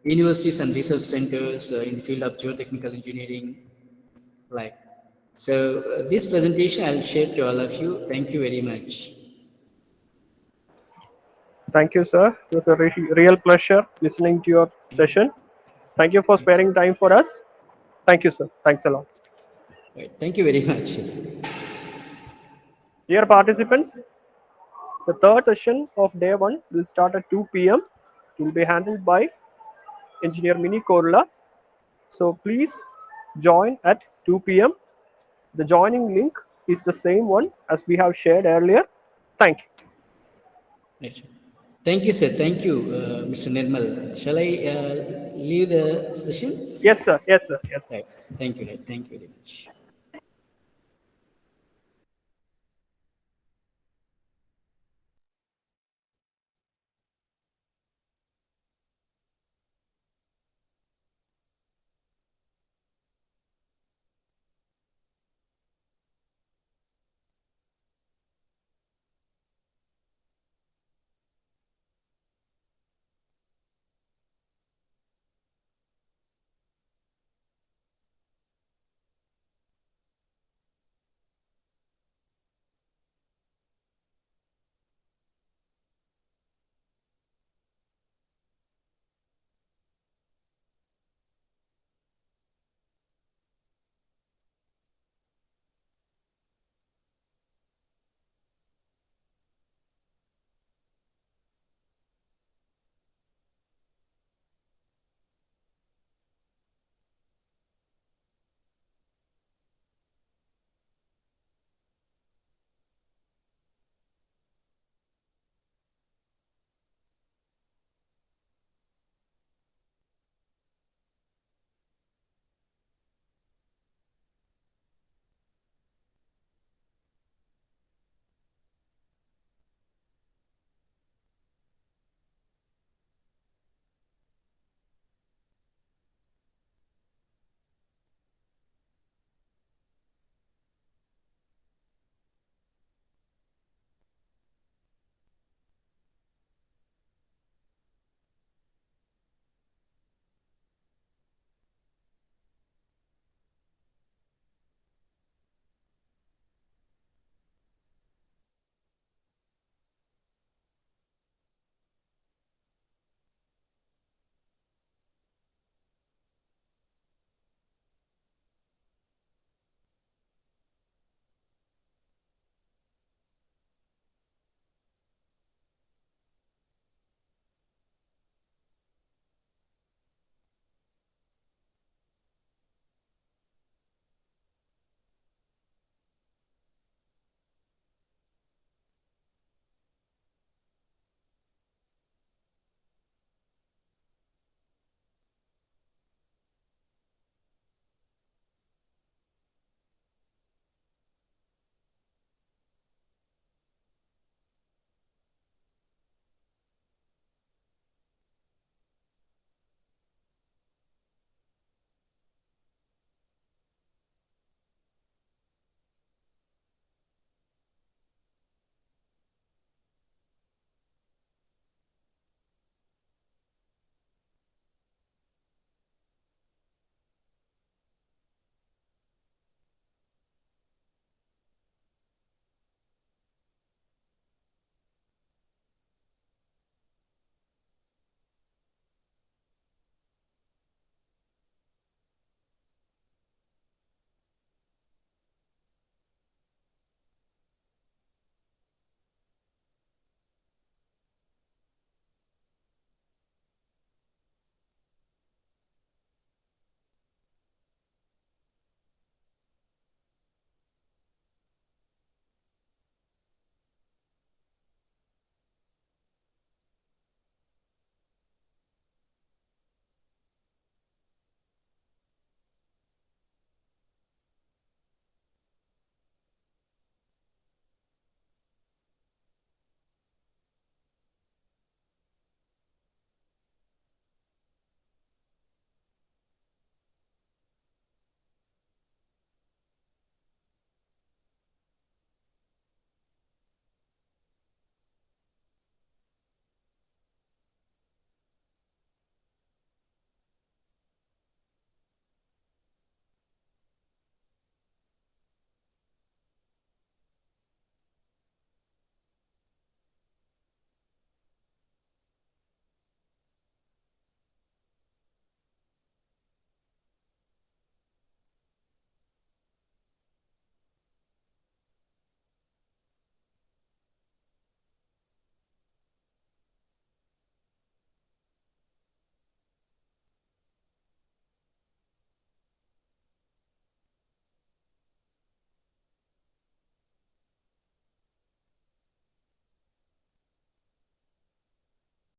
universities and research centers in the field of geotechnical engineering. Like, so this presentation I'll share to all of you. Thank you very much. Thank you, sir. It was a real pleasure listening to your session. Thank you for sparing time for us. Thank you, sir. Thanks a lot. Right. Thank you very much. Dear participants, the third session of day one will start at 2 p.m. It will be handled by Engineer Mini Korla. So please join at 2 p.m. The joining link is the same one as we have shared earlier. Thank you. Right. Thank you, sir. Thank you, Mr. Nirmal. Shall I leave the session? Yes, sir. Yes, sir. Yes, sir. Right. Thank you. Right. Thank you very much.